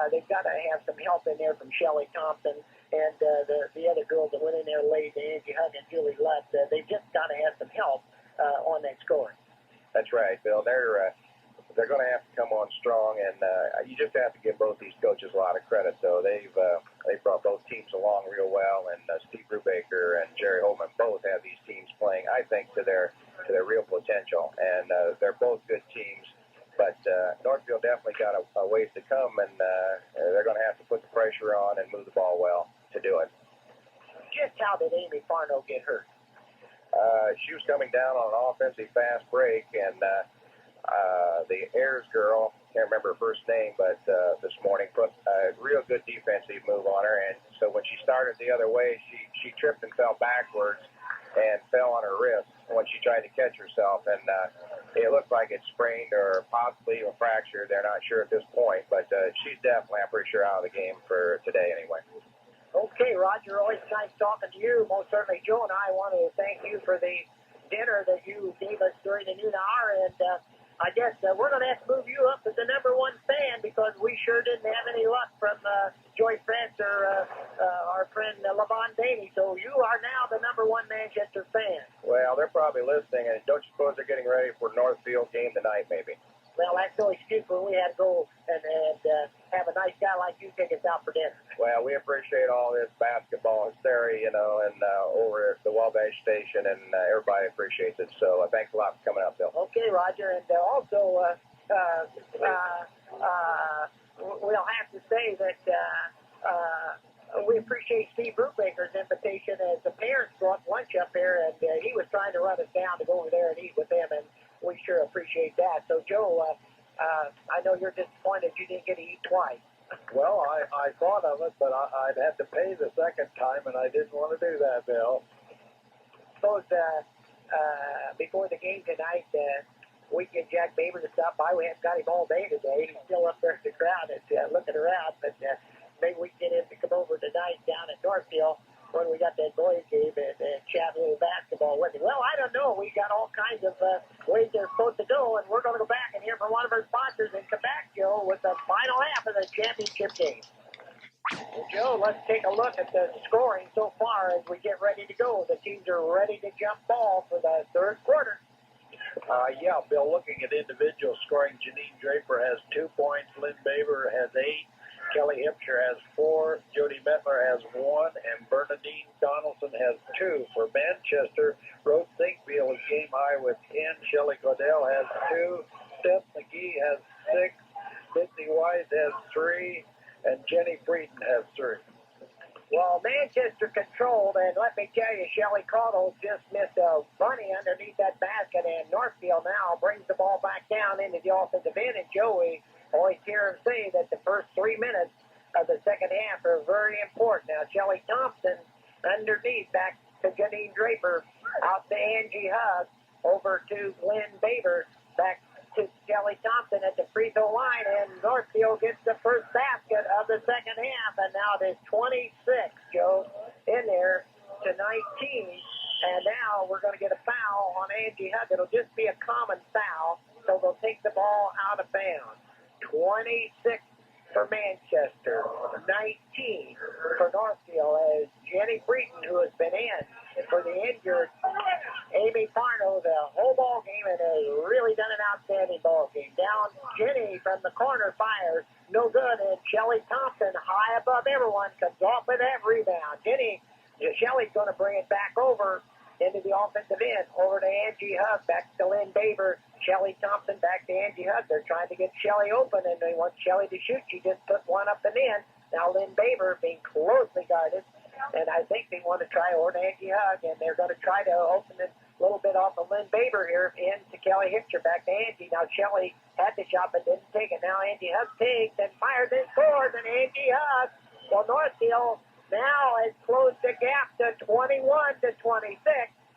They've got to have some help in there from Shelley Thompson and the other girls that went in there late, Angie Hug and Julie Lutt. They've just got to have some help on that scoring. That's right, Bill. They're going to have to come on strong, and you just have to give both these coaches a lot of credit. So they've brought both teams along real well, and Steve Brubaker and Jerry Holman both have these teams playing, I think, to their real potential, and they're both good teams. But Northfield definitely got a ways to come, and they're going to have to put the pressure on and move the ball well to do it. Just how did Amy Farno get hurt? She was coming down on an offensive fast break, and the Ayers girl, can't remember her first name, but this morning put a real good defensive move on her, and so when she started the other way, she tripped and fell backwards and fell on her wrist when she tried to catch herself, and it looked like it sprained or possibly even fractured. They're not sure at this point, but she's definitely, I'm pretty sure, out of the game for today anyway. Okay, Roger, always nice talking to you. Most certainly, Joe and I want to thank you for the dinner that you gave us during the noon hour, and I guess we're going to have to move you up as the #1 fan because we sure didn't have any luck from Joyce France or our friend Levon Daney. So you are now the #1 Manchester fan. Well, they're probably listening, and don't you suppose they're getting ready for Northfield game tonight, maybe? Well, that's no excuse when we had to go and have a nice guy like you take us out for dinner. Well, we appreciate all this basketball hysteria, and over at the Wabash station, and everybody appreciates it. So thanks a lot for coming up, Bill. Okay, Roger, and also we'll have to say that we appreciate Steve Brubaker's invitation as the parents brought lunch up here, and he was trying to run us down to go over there and eat with them, and we sure appreciate that. So, Joe, I know you're disappointed you didn't get to eat twice. Well, I thought of it, but I'd have to pay the second time, and I didn't want to do that, Bill. Suppose before the game tonight, we get Jack Baber to stop by. We haven't got him all day today. He's still up there in the crowd and looking around, but maybe we can get him to come over tonight down at Northfield when we got that boys game and chat a little basketball with him. Well, I don't know. We got all kinds of ways they're supposed to go, and we're going to go back and hear from one of our sponsors and come back, Joe, with the final half of the championship game. Well, Joe, let's take a look at the scoring so far as we get ready to go. The teams are ready to jump ball for the third quarter. Yeah, Bill, looking at individual scoring, Janine Draper has 2 points, Lynn Baber has 8, Kelly Hipsher has 4, Jody Mettler has 1, and Bernadine Donaldson has 2. For Manchester, Rose Sinkfield is game high with 10, Shelley Godell has 2, Steph McGee has 6, Sydney Wise has 3, and Jenny Frieden has 3. Well, Manchester controlled, and let me tell you, Shelley Caudle just missed a bunny underneath that basket, and Northfield now brings the ball back down into the offensive end, and Joey always hear him say that the first 3 minutes of the second half are very important. Now, Shelley Thompson underneath, back to Janine Draper, out to Angie Hug, over to Lynn Baber, back to Shelley Thompson at the free throw line, and Northfield gets the first basket of the second half, and now it is 26, Joe, in there to 19, and now we're going to get a foul on Angie Hug. It'll just be a common foul, so they'll take the ball out of bounds. 26 for Manchester, 19 for Northfield, as Jenny Breton, who has been in for the injured Amy Parno the whole ball game, and has really done an outstanding ball game. Down Jenny from the corner fires, no good, and Shelley Thompson high above everyone comes off with that rebound. Shelley's going to bring it back over into the offensive end, over to Angie Hug, back to Lynn Baber. Shelley Thompson back to Angie Hug. They're trying to get Shelley open, and they want Shelley to shoot. She just put one up and in. Now Lynn Baber being closely guarded, and I think they want to try over to Angie Hug, and they're going to try to open it a little bit off of Lynn Baber here into Kelly Hipcher, back to Angie. Now Shelley had the shot but didn't take it. Now Angie Hug takes and fires and scores, and Angie Hug, well, Northfield now has closed the gap to 21 to 26,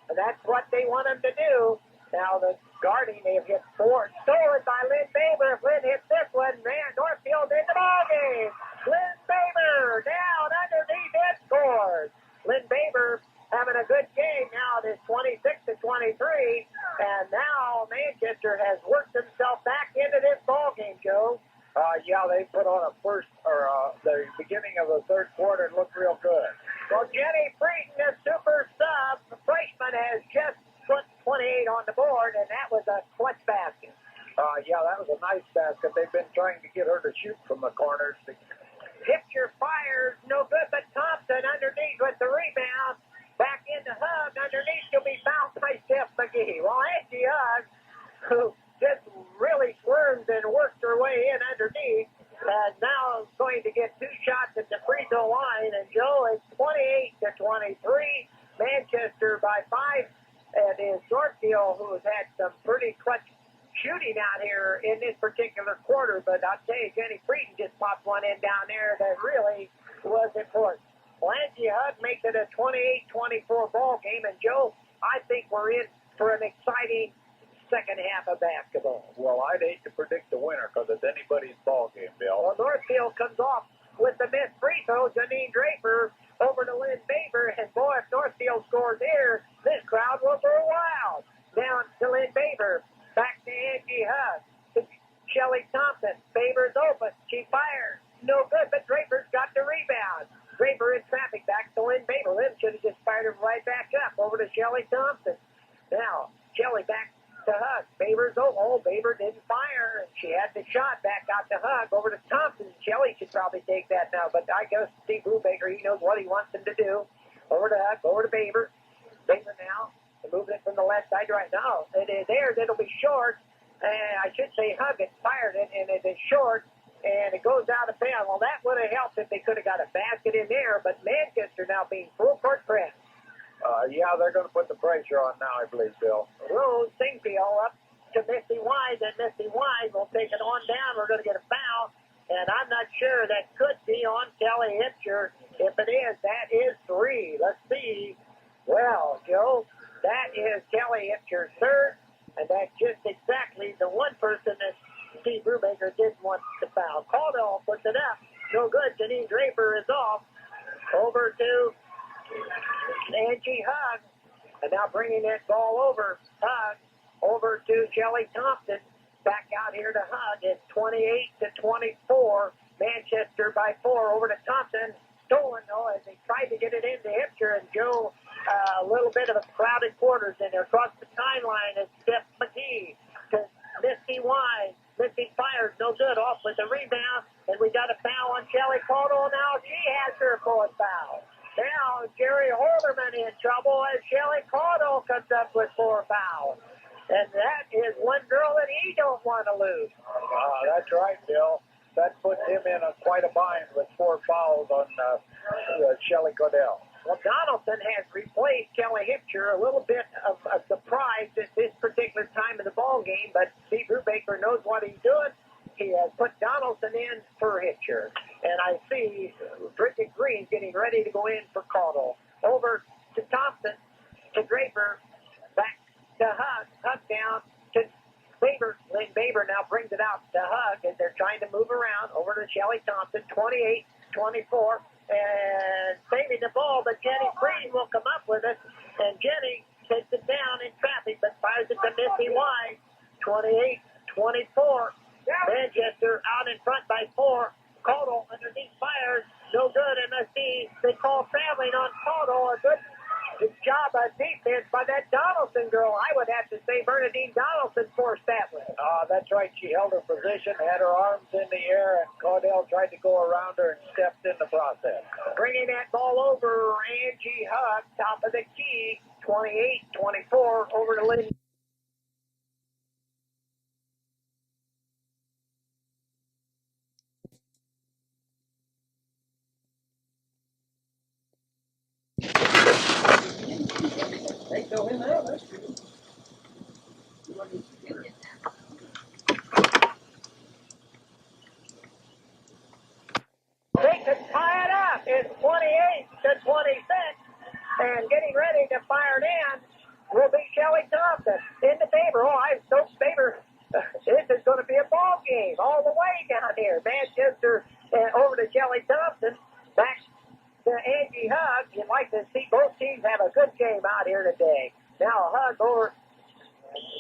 and that's what they want them to do. Now the guarding, they've hit four, stolen by Lynn Baber. If Lynn hits this one, man, Northfield in the ballgame. Lynn Baber down underneath and scores. Lynn Baber having a good game. Now it is 26 to 23, and now Manchester has worked himself back into this ballgame, Joe. Yeah, they put on the beginning of the third quarter and looked real good. Well, Jenny Breton, the super sub, the freshman, has just put 28 on the board, and that was a clutch basket. Yeah, that was a nice basket. They've been trying to get her to shoot from the corners. Hipcher fires, no good, but Thompson underneath with the rebound. Back into Hug, underneath, she'll be fouled by Steph McGee. Well, Angie Hug, who just really swerved and worked her way in underneath, and now going to get 2 shots at the free throw line, and Joe is 28 to 23. Manchester by 5. It is Northfield who has had some pretty clutch shooting out here in this particular quarter, but I'll tell you, Jenny Breton just popped one in down there that really was important. Well, Angie Hug makes it a 28-24 ball game, and Joe, I think we're in for an exciting second half of basketball. Well, I'd hate to predict the winner because it's anybody's ball game, Bill. Well, Northfield comes off with the missed free throw. Janine Draper over to Lynn Baber, and boy, if Northfield scores here, this crowd will go wild. Down to Lynn Baber, back to Angie Hug, to Shelley Thompson. Baber's open, she fires, no good, but Draper's got the rebound. Draper in traffic, back to Lynn Baber. Lynn should have just fired him right back up over to Shelley Thompson. Now, Shelley back to Hug. Baber's Baber didn't fire, and she had the shot back out to Hug over to Thompson. Shelley should probably take that now, but I guess Steve Brubaker, he knows what he wants him to do. Over to Hug, over to Baber. Baber now, moving it from the left side right now. It is there, it'll be short. I should say Hug had fired it, and it is short, and it goes out of bounds. Well, that would have helped if they could have got a basket in there, but Manchester now being full court press. Yeah, they're going to put the pressure on now, I believe, Bill. Rose Singfield up to Misty Wise, and Misty Wise will take it on down. We're going to get a foul, and I'm not sure. That could be on Kelly Hipcher. If it is, that is 3. Let's see. Well, Joe, that is Kelly Hipcher's third, and that's just exactly the one person that Steve Brubaker didn't want to foul. Caldwell puts it up. No good. Janine Draper is off. Over to Angie Hug, and now bringing that ball over. Hug over to Shelley Thompson. Back out here to Hug. It's 28 to 24. Manchester by 4. Over to Thompson. Stolen though as they tried to get it into Hipcher, and Joe, a little bit of a crowded quarters in there. Across the timeline is Steph McGee to Misty Wise. Misty fires, no good, off with the rebound, and we got a foul on Shelley Caudle. Now she has her 4th foul. Now Jerry Holderman in trouble as Shelley Caudle comes up with 4 fouls. And that is one girl that he don't want to lose. That's right, Bill. that puts him in quite a bind with 4 fouls on Shelly Cordell. Well, Donaldson has replaced Kelly Hipcher. A little bit of a surprise at this particular time of the ball game, but Steve Brubaker knows what he's doing. He has put Donaldson in for Hipcher. And I see Bridget Green getting ready to go in for Caudle. Over to Thompson, to Draper, back to Hug, Hug down to Baber. Lynn Baber now brings it out to Hug as they're trying to move around. Over to Shelly Thompson, 28-24. And saving the ball, but Jenny Green will come up with it. And Jenny takes it down in traffic, but fires it to Missy Wise. 28-24. Manchester out in front by 4. Caudle underneath fires. No good. MSD. They call traveling on Caudle. A good job of defense by that Donaldson girl. I would have to say Bernadine Donaldson forced that one. That's right. She held her position, had her arms in the air, and Caudell tried to go around her and stepped in the process. Bringing that ball over, Angie Hug, top of the key, 28-24, over to Lynn. They go in there, that's good. They could tie it up. It's 28-26. And getting ready to fire it in will be Shelly Thompson. Into Baber. Oh, I'm so Baber. This is going to be a ball game all the way down here. Manchester over to Shelly Thompson. Back to Angie Hug. You'd like to see both teams have a good game out here today. Now Hug over.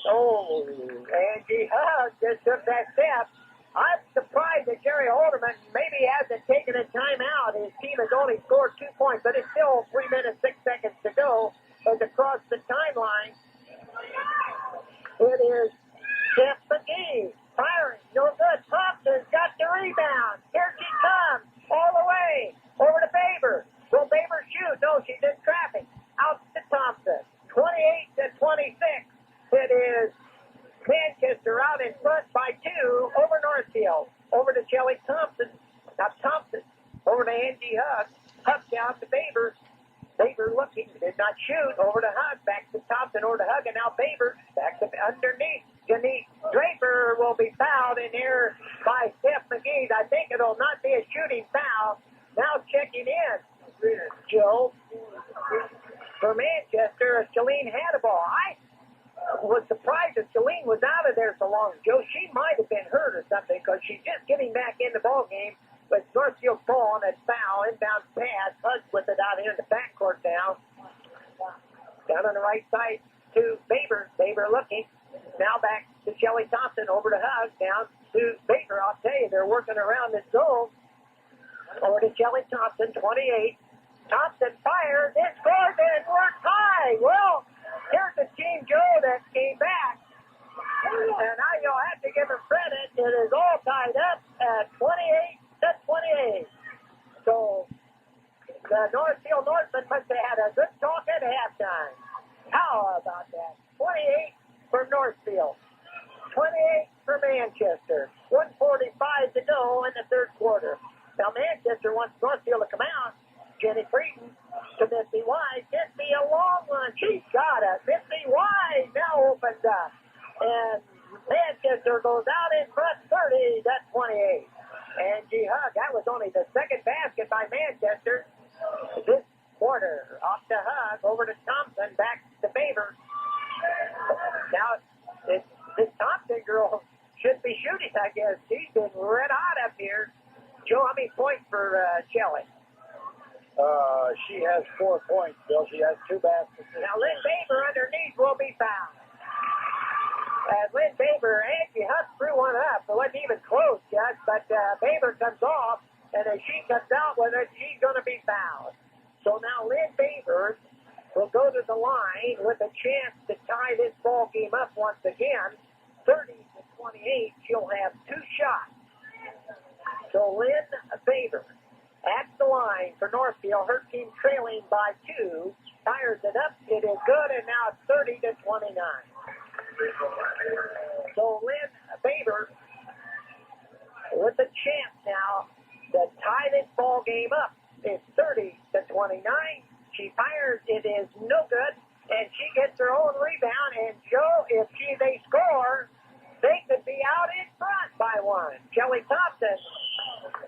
Oh, Angie Hug just took that step. I'm surprised that Jerry Holderman maybe hasn't taken a timeout. His team has only scored 2 points, but it's still 3 minutes, 6 seconds to go. As across the timeline, it is Jeff McGee firing. No good. Thompson's got the rebound. Here she comes. All the way. Over to Baber. Will Baber shoot? No, she's in traffic. Out to Thompson. 28-26. It is Manchester out in front by 2 over Northfield. Over to Shelly Thompson. Now Thompson. Over to Angie Hug. Hug down to Baber. Baber looking. Did not shoot. Over to Hug. Back to Thompson. Over to Hug. And now Baber. Back to underneath. Janine Draper will be fouled in here by Steph McGee. I think it'll not be a shooting foul. Now checking in. Joe. For Manchester, Shalene Hannibal. I was surprised that Shalene was out of there so long. Joe, she might have been hurt or something because she's just getting back in the ball game. But Northfield ball on that foul, inbound pass, Hug with it out here in the backcourt now. Down on the right side to Baber. Baber looking. Now back to Shelly Thompson. Over to Hug. Down to Baber. I'll tell you, they're working around this zone. Over to Shelly Thompson, 28. Thompson fires. It scores and we're tied. Well, here's the team, Joe, that came back. And now you'll have to give them credit. It is all tied up at 28-28. So the Northfield Northmen must have had a good talk at halftime. How about that? 28 for Northfield. 28 for Manchester. 1:45 to go in the third quarter. Now Manchester wants Northfield to come out. Jenny Frieden to Missy Wise. Missy a long one. She's got it. Missy Wise now opens up. And Manchester goes out in front 30-28. Angie Hug. That was only the second basket by Manchester this quarter. Off to Hug. Over to Thompson. Back to Baber. Now this Thompson girl should be shooting, I guess. She's been red hot up here. Joe, how many points for Shelly? She has 4 points, Bill. She has 2 baskets. Now, Lynn Baber underneath will be fouled. As Lynn Baber, Angie Huck threw one up. It wasn't even close, Judge, but Baber comes off, and as she comes out with it, she's going to be fouled. So now Lynn Baber will go to the line with a chance to tie this ball game up once again. 30-28. She'll have 2 shots. So Lynn Baber at the line for Northfield. Her team trailing by 2. Fires it up. It is good, and now it's 30-29. So Lynn Baber with a chance fires. It is no good, and she gets her own rebound. And Joe, if they score, they could be out in front by one. Kelly Thompson,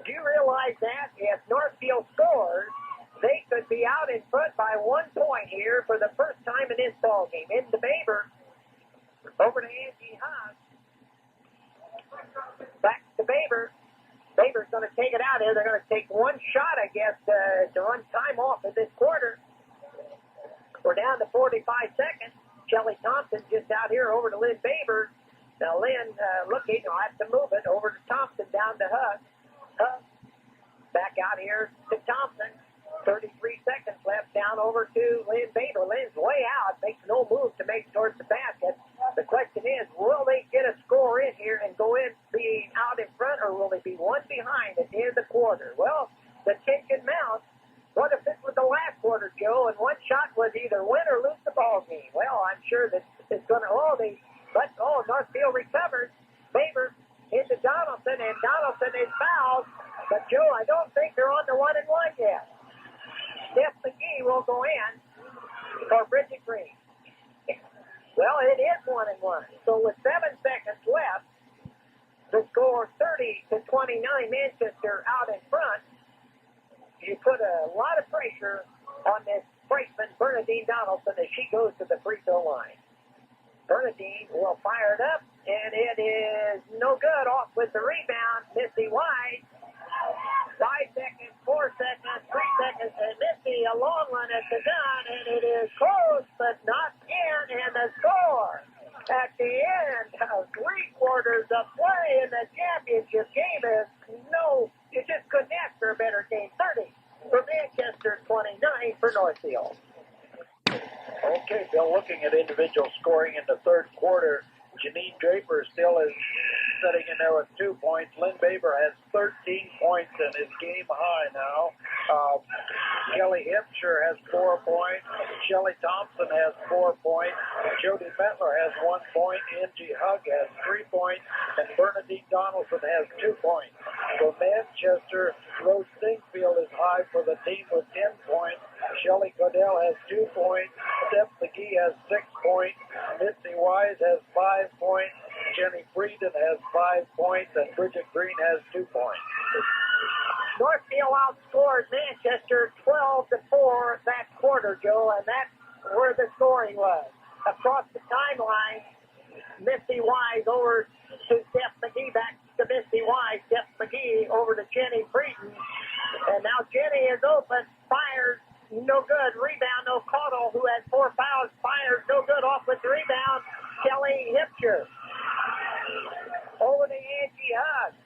do you realize that if Northfield scores, they could be out in front by 1 point here for the first time in this ball game. Into Baber, over to Angie Haas. Back to Baber. Baber's going to take it out here. They're going to take one shot, I guess, to run time off of this quarter. We're down to 45 seconds. Kelly Thompson just out here over to Lynn Baber. Now Lynn looking, I'll have to move it over to Thompson, down to Huss. Huss back out here to Thompson. 33 seconds left, down over to Lynn Baber. Lynn's way out, makes no move to make towards the basket. The question is, will they get a score in here and go in being out in front, or will they be one behind at the end of the quarter? Well, the tension mounts. What if this was the last quarter, Joe, and one shot was either win or lose the ball game? Well, I'm sure that it's going to, Northfield recovers. Baber into Donaldson, and Donaldson is fouled. But, Joe, I don't think they're on the 1-1 yet. Steph McGee will go in for Bridget Green. Well, it is 1-1. So with 7 seconds left, the score 30-29, Manchester out in front. You put a lot of pressure on this freshman, Bernadine Donaldson, as she goes to the free throw line. Bernadine will fire it up, and it is no good. Off with the rebound, Missy White. 5 seconds, 4 seconds, 3 seconds, and Missy a long one at the gun, and it is close, but not in, and the score at the end of 3 quarters of play in the championship game is you just couldn't ask for a better game. 30 for Manchester, 29 for Northfield. Okay, Bill, looking at individual scoring in the third quarter, Janine Draper still is sitting in there with 2 points. Lynn Baber has 13 points and is game high now. Kelly Hipsher has 4 points. Shelly Thompson has 4 points. Jody Metler has 1 point. Angie Hugg has 3 points. And Bernadine Donaldson has 2 points. For Manchester, Rose Singfield is high for the team with 10 points. Shelly Codell has 2 points. Steph McGee has 6 points. Missy Wise has 5 points. Jenny Frieden has 5 points. And Bridget Green has 2 points. Northfield outscored Manchester 12-4 that quarter, Joe, and that's where the scoring was. Across the timeline, Missy Wise over to Steph McGee, back to Missy Wise. Steph McGee over to Jenny Frieden. And now Jenny is open, fires, no good. Rebound, O'Connell, who has 4 fouls, fires, no good. Off with the rebound, Kelly Hipsher. Over to Angie Hugg.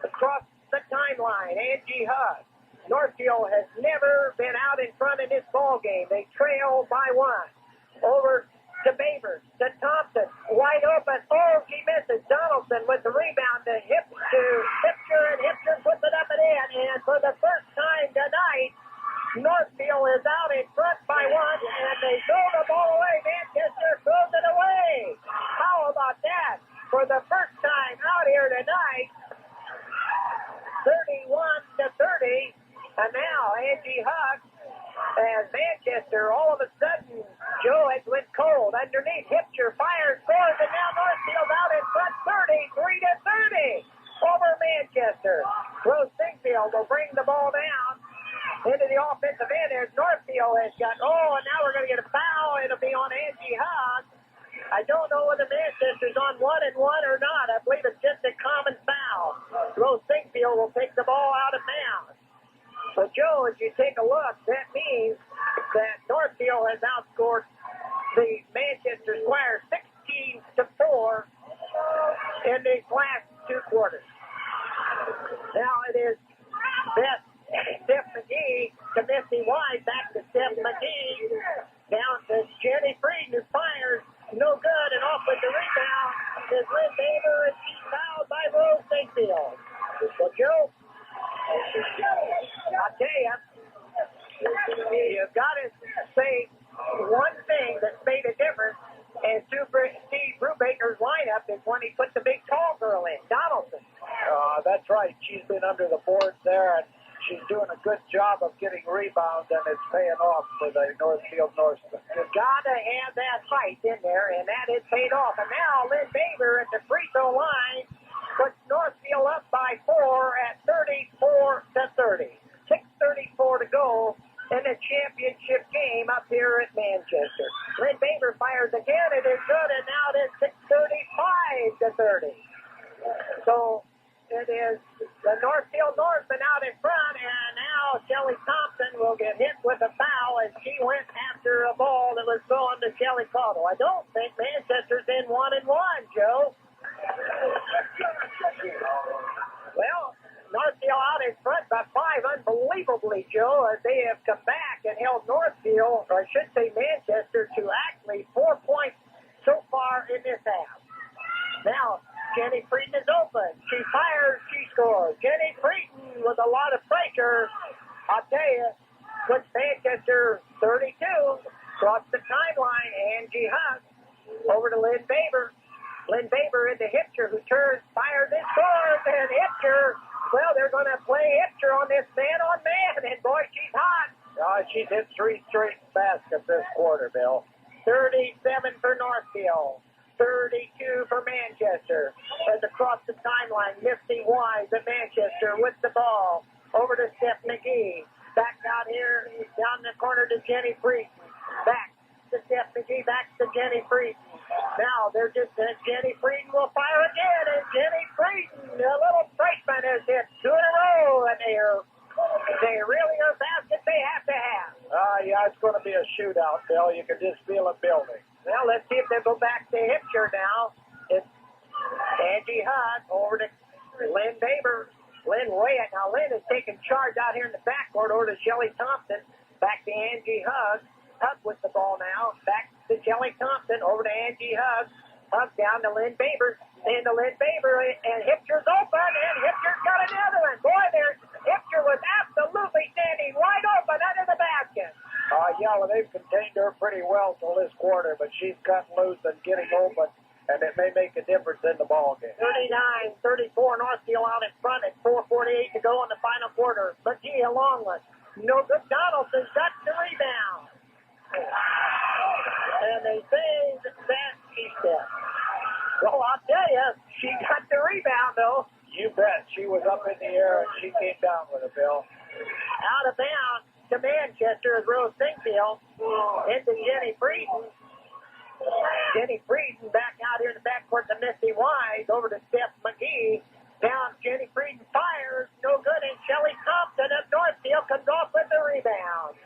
Across the timeline, Angie Hugg. Northfield has never been out in front in this ball game. They trail by 1. Over to Baber, to Thompson, wide open. Oh, she misses. Donaldson with the rebound to Hipsher, and Hipsher puts it up and in. And for the first time tonight, Northfield is out in front by 1, and they throw the ball away. Manchester throws it away. How about that? For the first time out here tonight, 31-30, and now Angie Hugg as Manchester all of a sudden, Joe, it went cold underneath. Hipsher fires, scores, and now Northfield's out in front, 33-30 over Manchester. Rose Singfield will bring the ball down into the offensive end. There's Northfield has got, and now we're going to get a foul. It'll be on Angie Hugg. I don't know whether Manchester's on 1-1 or not. I believe it's just a common foul. Rose Singfield will take the ball out of bounds. So, Joe, as you take a look, that means that Northfield has outscored the Manchester Squires 16-4 in these last 2 quarters. Now it is Steph McGee to Missy White, back to Steph McGee, down to Jenny Frieden, who fires, no good, and off with the rebound is Lynn Baber, and she's fouled by Rose Singfield. So, Joe, I'll tell you've got to say one thing that's made a difference in Steve Brubaker's lineup is when he put the big tall girl in, Donaldson. That's right. She's been under the boards there, and she's doing a good job of getting rebounds, and it's paying off for the Northfield Norsemen. You gotta have that fight in there, and that is paid off. And now Lynn Baber at the free throw line puts Northfield up by 4 at 34-30. 6:34 to go in the championship game up here at Manchester. Lynn Baber fires again. It is good, and now it is 6:35-30. So it is the Northfield Norsemen out in front, and now Shelly Thompson will get hit with a foul as she went after a ball that was going to Shelly Caudle. I don't think Manchester's in 1-1, Joe. Well, Northfield out in front by 5, unbelievably, Joe, as they have come back and held Northfield, or I should say Manchester, to actually 4 points so far in this half. Now, Jenny Frieden is open. She fires, she scores. Jenny Frieden with a lot of pressure, I'll tell you, puts Manchester 32. Across the timeline, Angie Hunt over to Lynn Baber. Lynn Baber into Hipcher, who turns, fires, and scores, and Hipcher, well, they're going to play Hipcher on this man-on-man, and boy, she's hot. She's hit 3 straight baskets this quarter, Bill. 37 for Northfield. 32 for Manchester. As across the timeline, Misty Wise at Manchester with the ball. Over to Steph McGee. Back out here, down the corner to Jenny Frieden. Back to Steph McGee, back to Jenny Frieden. Now they're just, Jenny Frieden will fire again, and Jenny Frieden, a little freshman, has hit 2 in a row, and they really are baskets they have to have. Yeah, it's going to be a shootout, Bill. You can just feel it building. Well, let's see if they go back to Hipcher now. It's Angie Hunt over to Lynn Baber. Lynn Wyatt. Now, Lynn is taking charge out here in the backcourt over to Shelly Thompson. Back to Angie Hug. Hug with the ball now. Back to Shelly Thompson. Over to Angie Hug. Hug down to Lynn Baber. Into Lynn Baber. And Hipcher's open. And Hipcher's got another one. Boy, Hipcher was absolutely standing wide open under the basket. Yeah, well, they've contained her pretty well till this quarter, but she's cutting loose and getting open, and it may make a difference in the ball game. 39-34, Northfield out in front at 4:48 to go in the final quarter. McGee, a long one. No good. Donaldson's got the rebound. And they say that she stepped. Well, I'll tell you, she got the rebound, though. You bet. She was up in the air, and she came down with it, Bill. Out of bounds to Manchester is Rose Singfield. Into Jenny Frieden. Jenny Frieden back out here in the backcourt to Misty Wise. Over to Steph McGee. Down, Jenny Frieden fires. No good. And Shelly Thompson of Northfield comes off with the rebound.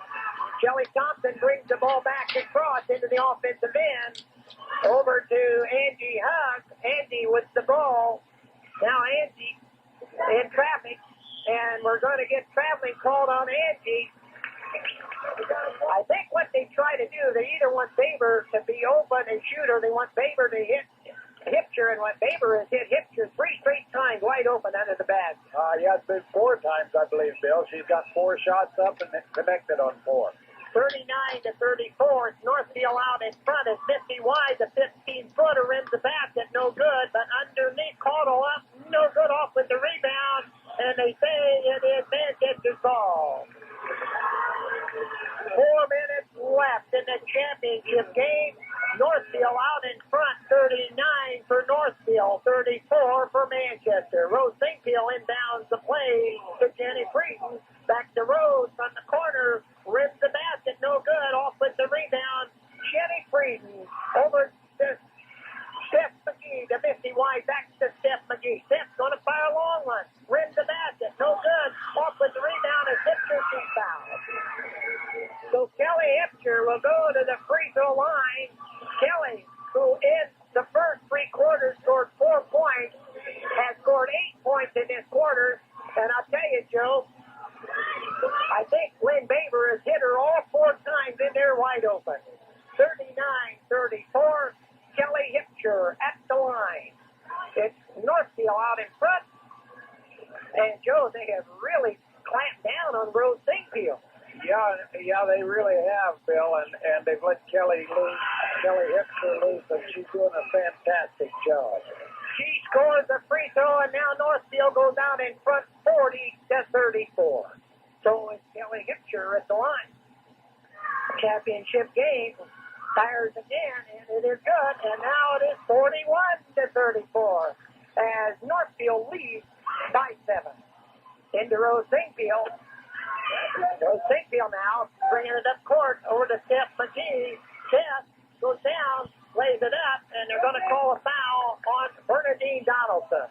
Shelly Thompson brings the ball back across into the offensive end. Over to Angie Hunt. Angie with the ball. Now Angie in traffic. And we're going to get traveling called on Angie. I think what they try to do, they either want Baber to be open and shoot, or they want Baber to hit Hipcher, and what Baber has hit Hipcher 3 straight times wide open under the basket. Yeah, it's been 4 times, I believe, Bill. She's got 4 shots up and connected on 4. 39-34. It's Northfield out in front as Misty Wise, a 15-footer, rims the basket, no good, but underneath, Caudle up, no good, off with the rebound, and they say it is Manchester's ball. 4 minutes left in the championship game. Northfield out in front, 39 for Northfield, 34 for Manchester. Rose Singfield inbounds the play to Jenny Frieden. Back to Rose from the corner, rims the basket, no good, off with the rebound. Jenny Frieden over to Steph McGee, to Misty Wise, back to Steph McGee. Steph's going to fire a long one, rims the basket, no good, off with the rebound as Hipcher she's fouled. So Kelly Hipcher will go to the free throw line. Kelly, who in the first 3 quarters scored 4 points, has scored 8 points in this quarter. And I'll tell you, Joe, I think Lynn Baber has hit her all 4 times in there wide open. 39-34, Kelly Hipcher at the line. It's Northfield out in front. And, Joe, they have really clamped down on Rose Singfield. Yeah, they really have, Bill, and they've let Kelly Hipster loose, and she's doing a fantastic job. She scores a free throw, and now Northfield goes out in front 40-34. So it's Kelly Hipsher at the line. Championship game. Fires again, and it is good. And now it is 41-34 as Northfield leads by 7. Into Rose Singfield. Rose Singfield now bringing it up court over to Steph McGee. Steph goes down, lays it up, and they're going to call a foul on Bernadine Donaldson.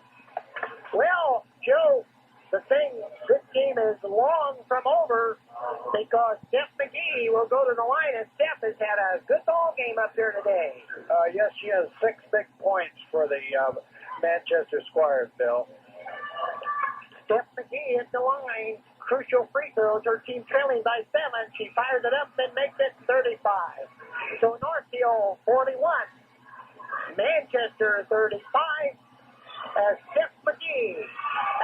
Well, Joe, this game is long from over because Steph McGee will go to the line, and Steph has had a good ball game up here today. Yes, she has 6 big points for the Manchester Squires, Bill. Steph McGee at the line. Crucial free throws. Her team trailing by 7. She fires it up and makes it 35. So Northfield 41. Manchester 35. As Steph McGee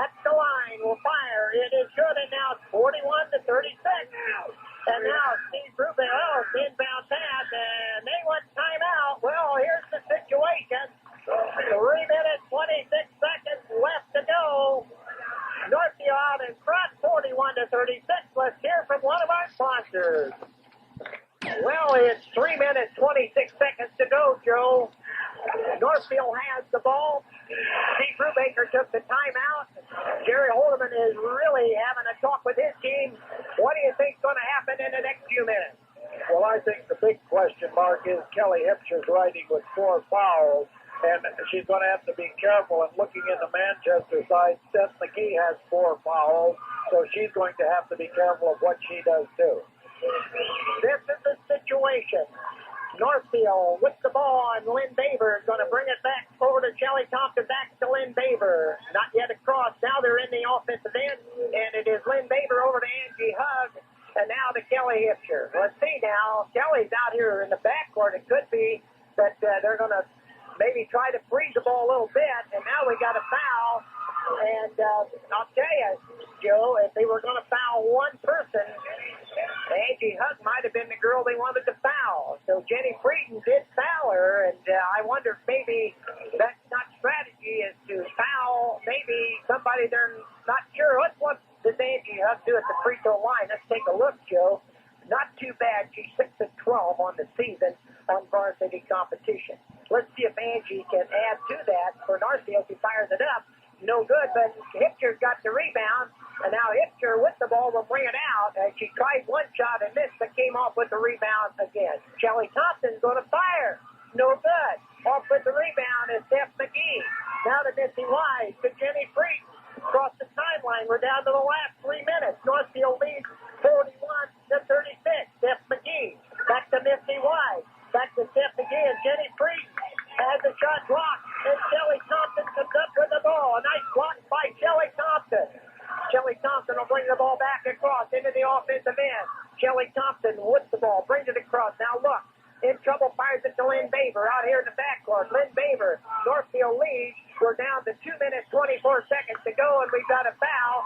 at the line will fire. It is good, and now it's 41-36. And now Steve Rubin, inbound pass, and they want timeout. Well, here's the situation. 3 minutes, 26 seconds left to go. Northfield out in front, 41-36. Let's hear from one of our sponsors. Well, it's 3 minutes, 26 seconds to go, Joe. Northfield has the ball. Steve Brubaker took the timeout. Jerry Holderman is really having a talk with his team. What do you think's going to happen in the next few minutes? Well, I think the big question mark is Kelly Hipsher's riding with 4 fouls, and she's going to have to be careful. And looking in the Manchester side, Steph McGee has 4 fouls, so she's going to have to be careful of what she does too. This is the situation. Northfield with the ball, and Lynn Baber is going to bring it back over to Shelly Thompson, back to Lynn Baber. Not yet across. Now they're in the offensive end, and it is Lynn Baber over to Angie Hugg, and now to Kelly Hipsher. Let's see now. Kelly's out here in the backcourt. It could be that they're going to maybe try to freeze the ball a little bit, and now we got a foul. And I'll tell you, Joe, if they were going to foul one person, Angie Hugg might have been the girl they wanted to foul. So Jenny Frieden did foul her, and I wonder if maybe that's not strategy, is to foul maybe somebody they're not sure. What does Angie Hugg do at the free throw line? Let's take a look, Joe. Not too bad. She's 6-12 on the season on varsity competition. Let's see if Angie can add to that for Northfield. She fires it up. No good, but Hipcher's got the rebound, and now Hipcher with the ball will bring it out. And she tried one shot and missed, but came off with the rebound again. Shelly Thompson's going to fire. No good. Off with the rebound is Steph McGee. Now to Missy Wise, to Jenny Frieden. Across the timeline, we're down to the last 3 minutes. Northfield leads 41-36. Steph McGee. Back to Missy Wise. Back to Steph McGee and Jenny Frieden. Has the shot blocked, and Shelly Thompson comes up with the ball. A nice block by Shelly Thompson. Shelly Thompson will bring the ball back across into the offensive end. Shelly Thompson with the ball, brings it across. Now look, in trouble, fires it to Lynn Baber out here in the backcourt. Lynn Baber, Northfield leads. We're down to 2 minutes, 24 seconds to go, and we've got a foul.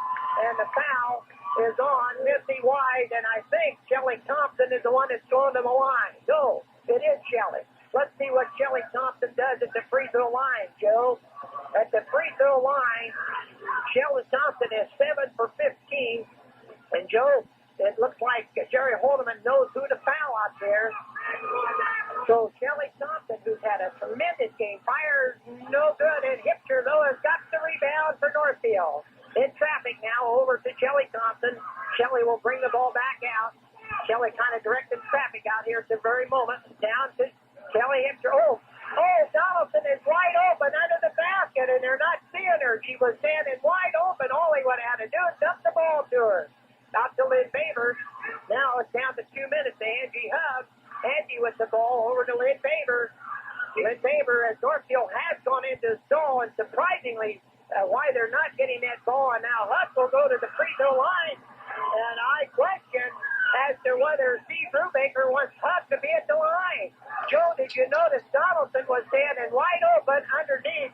And the foul is on Missy Wise, and I think Shelly Thompson is the one that's going to the line. No, it is Shelly. Let's see what Shelly Thompson does at the free throw line, Joe. At the free throw line, Shelly Thompson is 7 for 15. And, Joe, it looks like Jerry Holdeman knows who to foul out there. So Shelly Thompson, who's had a tremendous game, fires no good. And Hipcher, though, has got the rebound for Northfield. In traffic now over to Shelly Thompson. Shelly will bring the ball back out. Shelly kind of directing traffic out here at the very moment. Down to Kelly Hipcher. Oh, Donaldson is wide open under the basket, and they're not seeing her. She was standing wide open. All he would have had to do is dump the ball to her. Out to Lynn Baber. Now it's down to 2 minutes to Angie Hugg. Angie with the ball over to Lynn Baber. Lynn Baber, as Northfield has gone into stall, and surprisingly, why they're not getting that ball. And now Hugg will go to the free throw line. And I question as to whether Steve Brubaker wants Hugg to be at the line. Joe, did you notice Donaldson was standing wide open underneath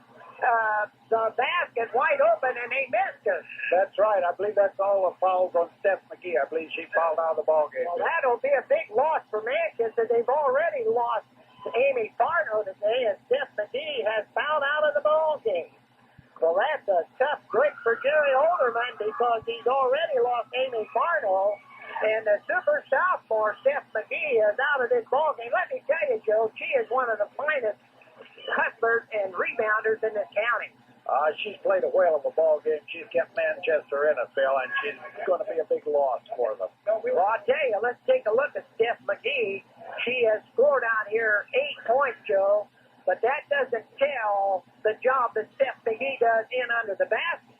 the basket, wide open, and they missed her? That's right. I believe that's all the fouls on Steph McGee. I believe she fouled out of the ball game. Well, that'll be a big loss for Manchester. They've already lost Amy Farno today, and Steph McGee has fouled out of the ball game. Well, that's a tough break for Jerry Holderman because he's already lost Amy Farno. this ball game. Let me tell you, Joe, she is one of the finest hustlers and rebounders in this county. She's played a whale of a ball game. She's kept Manchester in it, Phil, and she's going to be a big loss for them. Well, I'll tell you, let's take a look at Steph McGee. She has scored out here 8 points, Joe, but that doesn't tell the job that Steph McGee does in under the basket.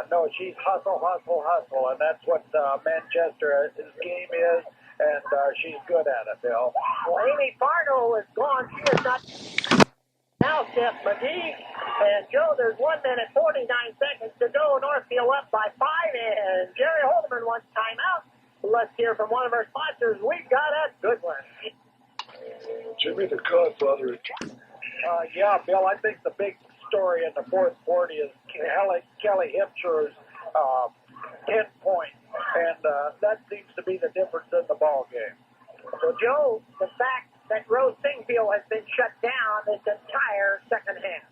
No, she's hustle, and that's what Manchester's game is, and she's good at it, Bill. Well, Amy Farno is gone. She is not. Now Steph McGee. And, Joe, there's 1 minute, 49 seconds to go. Northfield up by 5, and Jerry Holdeman wants timeout. Let's hear from one of our sponsors. We've got a good one. Jimmy the Godfather. Yeah, Bill, I think the big story in the fourth quarter is Kelly Hipsher's 10 points, and that seems to be the difference in the ball game. So, Joe, the fact that Rose Singfield has been shut down this entire second half.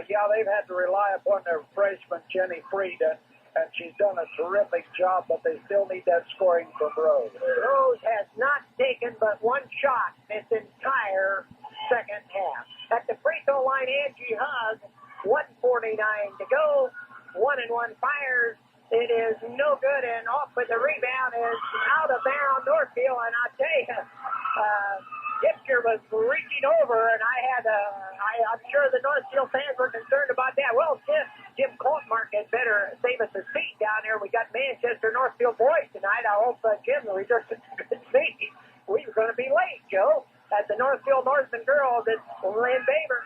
Yeah, they've had to rely upon their freshman, Jenny Frieden, and she's done a terrific job, but they still need that scoring from Rose. Rose has not taken but 1 shot this entire second half. At the free throw line, Angie Hugg, 1:49 to go, 1-1 fires. It is no good, and off with the rebound is out of bounds, Northfield, and I'll tell you, Hipster was reaching over, and I'm sure the Northfield fans were concerned about that. Well, Jim Coltmark had better save us a seat down there. We got Manchester Northfield boys tonight. I hope Jim reserves a good seat. We were going to be late, Joe, at the Northfield Northern girls. It's Lynn Baber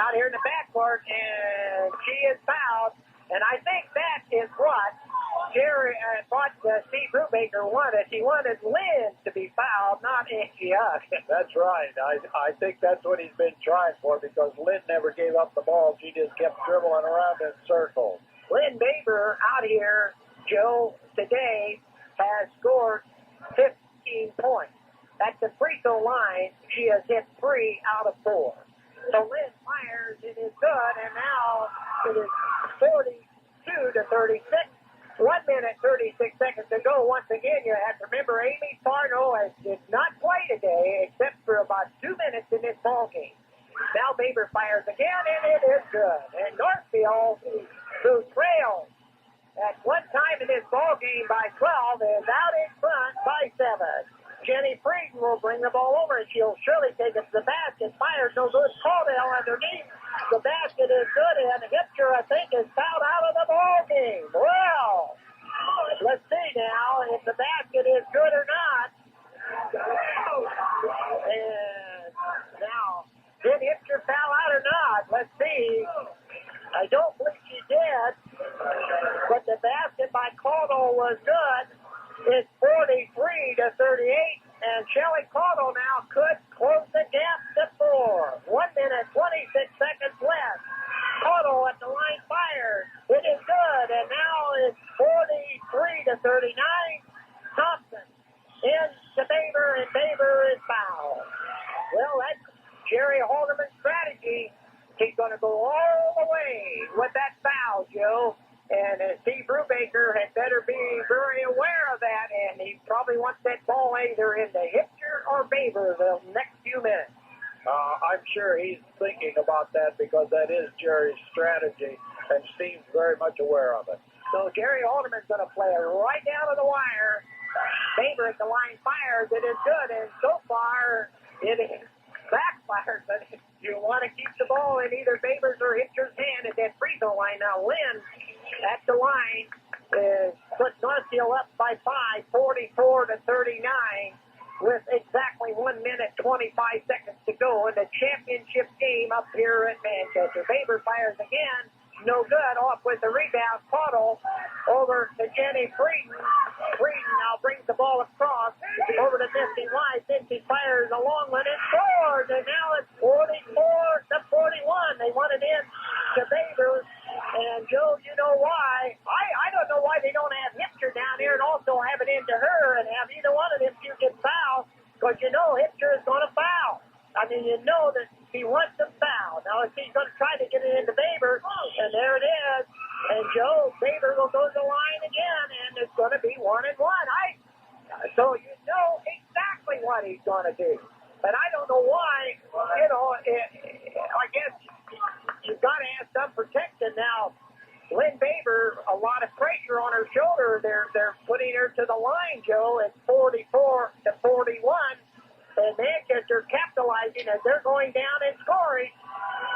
out here in the backcourt, and she is fouled. And I think that is what Steve Brubaker wanted. He wanted Lynn to be fouled, not Angie Hugg. That's right. I think that's what he's been trying for, because Lynn never gave up the ball. She just kept dribbling around in circles. Lynn Baber out here, Joe, today has scored 15 points. At the free throw line, she has hit 3 out of 4. So Lynn fires, it is good, and now it is 42-36. 1 minute, 36 seconds to go. Once again, you have to remember Amy Farno did not play today except for about 2 minutes in this ball game. Now Baber fires again, and it is good. And Northfield, who trails at one time in this ball game by 12, is out in front by 7. Jenny Frieden will bring the ball over, and she'll surely take it to the basket. Fires no good. Caldwell underneath. The basket is good, and Hipster, I think, is fouled out of the ball game. Well, let's see now if the basket is good or not. And now, did Hipster foul out or not? Let's see. I don't believe she did, but the basket by Caldwell was good. It's 43-38. And Shelly Caudill now could close the gap to 4. 1 minute, 26 seconds left. Caudill at the line fires. It is good, and now it's 43-39. Thompson in to Baber, and Baber is fouled. Well, that's Jerry Haldeman's strategy. He's going to go all the way with that foul, Joe. And Steve Brubaker had better be very aware of that, and he probably wants that ball either into Hipster or Baber the next few minutes. I'm sure he's thinking about that, because that is Jerry's strategy, and Steve's very much aware of it. So Jerry Haldeman's going to play it right down to the wire. Baber at the line fires. It is good, and so far it is backfired, but you want to keep the ball in either Baber's or Hipster's hand at that free throw line. Now Lynn at the line is put Northfield up by 5, 44-39, with exactly 1 minute, 25 seconds to go in the championship game up here at Manchester. Baber fires again. No good. Off with the rebound. Caudill over to Jenny Frieden. Frieden now brings the ball across over to Misty Wise. Misty fires a long one and scores. And now it's 44-41. They want it in to Baber. And Joe, you know why? I don't know why they don't have Hipster down here and also have it into her and have either one of them two get fouled, because you know Hipster is going to foul. I mean, you know that he wants to foul. Now, if he's going to try to get it into Baber, and there it is. And Joe, Baber will go to the line again, and it's going to be 1-1. So you know exactly what he's going to do. But I don't know why, I guess you've got to have some protection now. Lynn Baber, a lot of pressure on her shoulder. They're putting her to the line, Joe. It's 44-41. And Manchester capitalizing as they're going down in scoring.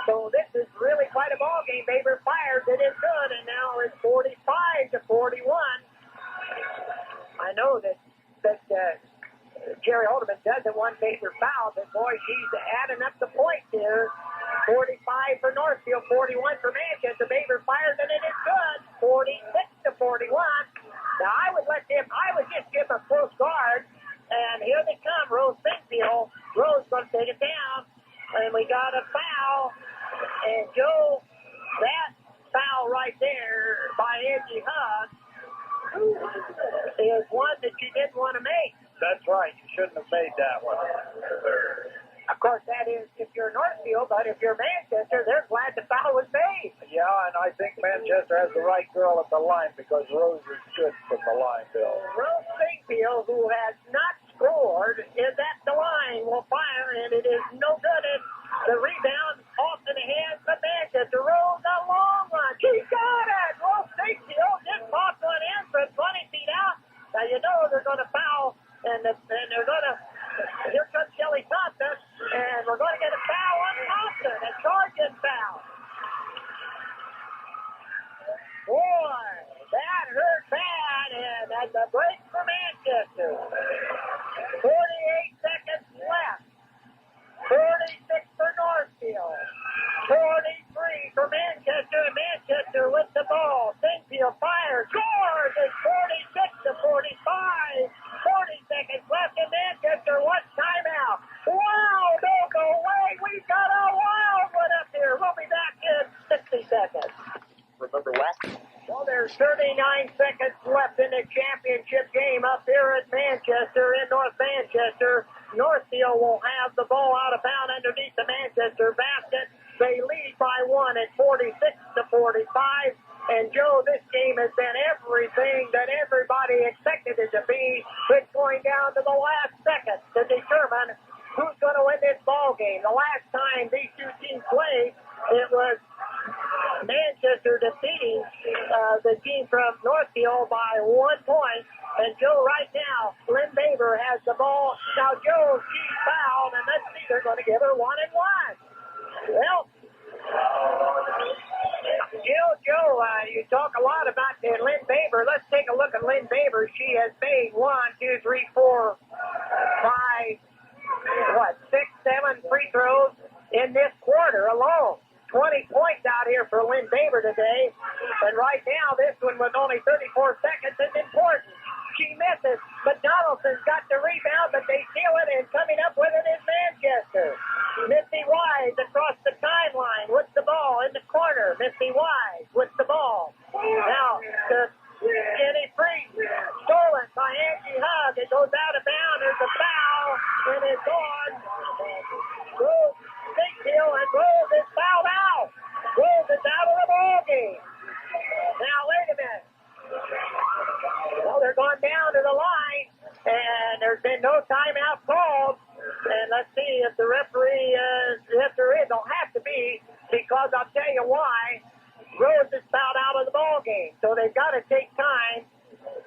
So this is really quite a ball game. Baber fires it is good, and now it's 45-41. I know that Jerry Haldeman doesn't want Baber fouled, but boy, she's adding up the points here. 45 for Northfield, 41 for Manchester. Baber fires, and it is good. 46-41. Now I would just give a close guard. And here they come, Rose Springfield. Rose going to take it down. And we got a foul. And Joe, that foul right there by Angie Hugg is one that you didn't want to make. That's right. You shouldn't have made that one. Of course, that is if you're Northfield, but if you're Manchester, they're glad the foul was made. Yeah, and I think Manchester has the right girl at the line because Rose is good from the line, Bill. Rose Springfield, who has not scored, is at the line, will fire, and it is no good. And the rebound off in the hands of Manchester. Rose, a long one. She got it. Rose Springfield just popped one in from 20 feet out. Now, you know they're going to foul, and they're going to, here comes Shelly Thompson, and we're going to get a foul on Thompson, a charging foul. Boy, that hurt bad, and that's a break for Manchester. 48 seconds left. 36 for Northfield. 43 for Manchester, and Manchester with the ball. Springfield fires, scores! It's 46-45. 40 seconds left, and Manchester wants timeout. Wow, don't go away. We've got a wild one up here. We'll be back in 60 seconds. Remember last? Well, there's 39 seconds left in the championship game up here at Manchester, in North Manchester. Northfield will have the ball out of bounds underneath the Manchester basket. They lead by one at 46-45. And, Joe, this game has been everything that everybody expected it to be. It's going down to the last second to determine who's going to win this ball game. The last time these two teams played, it was Manchester defeating the team from Northfield by 1 point. And, Joe, right now, Lynn Baber has the ball. Now, Joe, she's fouled, and let's see, they're going to give her 1-1. Well, Joe, you talk a lot about Lynn Baber. Let's take a look at Lynn Baber. She has made 6, 7 free throws in this quarter alone. 20 points out here for Lynn Baber today. And right now, this one with only 34 seconds is important. She misses, but Donaldson's got the rebound, but they steal it, and coming up with it is Manchester. Missy Wise across the timeline with the ball in the corner. Missy Wise with the ball. Now, the skinny free, stolen by Angie Hugg. It goes out of bounds. There's a foul, and it's on. Rose Springfield, and Rose is fouled out. Rose is out of the ball game. Now, wait a minute. Well, they're going down to the line, and there's been no timeout called. And let's see if the referee, if there is, don't have to be, because I'll tell you why. Rose is fouled out of the ball game, so they've got to take time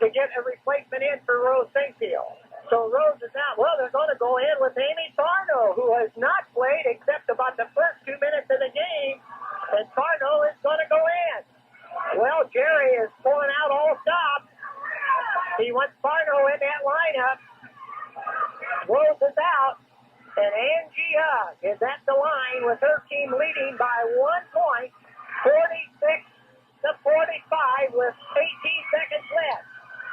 to get a replacement in for Rose Springfield. So Rose is out. Well, they're going to go in with Amy Farno, who has not played except about the first 2 minutes of the game, and Farno is going to go in. Well, Jerry is pulling out all stops. He wants Farno in that lineup. Rose is out, and Angie Hugg is at the line with her team leading by 1 point, 46-45 with 18 seconds left.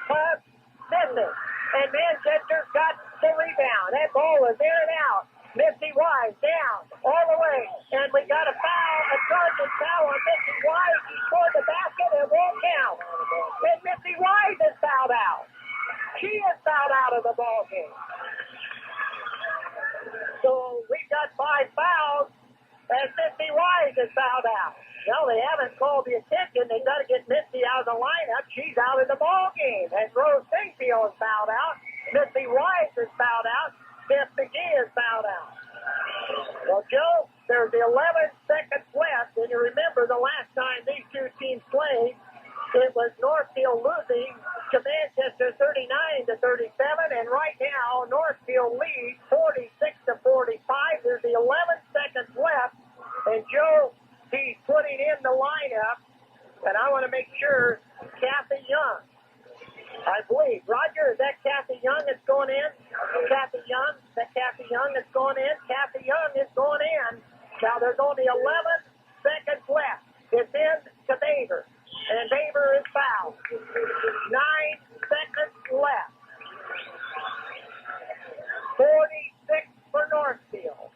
Hugg misses, and Manchester's got the rebound. That ball is in and out. Missy Wise down all the way, and we got a foul, a charging foul on Missy Wise. She scored the basket, it won't count. And Missy Wise is fouled out. She is fouled out of the ball game. So we've got 5 fouls, and Missy Wise is fouled out. Well, they haven't called the attention. They've got to get Missy out of the lineup. She's out of the ball game. And Rose Springfield is fouled out. Missy Wise is fouled out. Jeff McGee is fouled out. Well, Joe, there's 11 seconds left, and you remember the last time these two teams played, it was Northfield losing to Manchester 39-37, and right now Northfield leads 46-45. There's 11 seconds left, and Joe, he's putting in the lineup, and I want to make sure Kathy Young, I believe. Roger, is that Kathy Young that's going in? Kathy Young, is that Kathy Young that's going in? Kathy Young is going in. Now there's only 11 seconds left. It's in to Baber. And Baber is fouled. 9 seconds left. 46 for Northfield.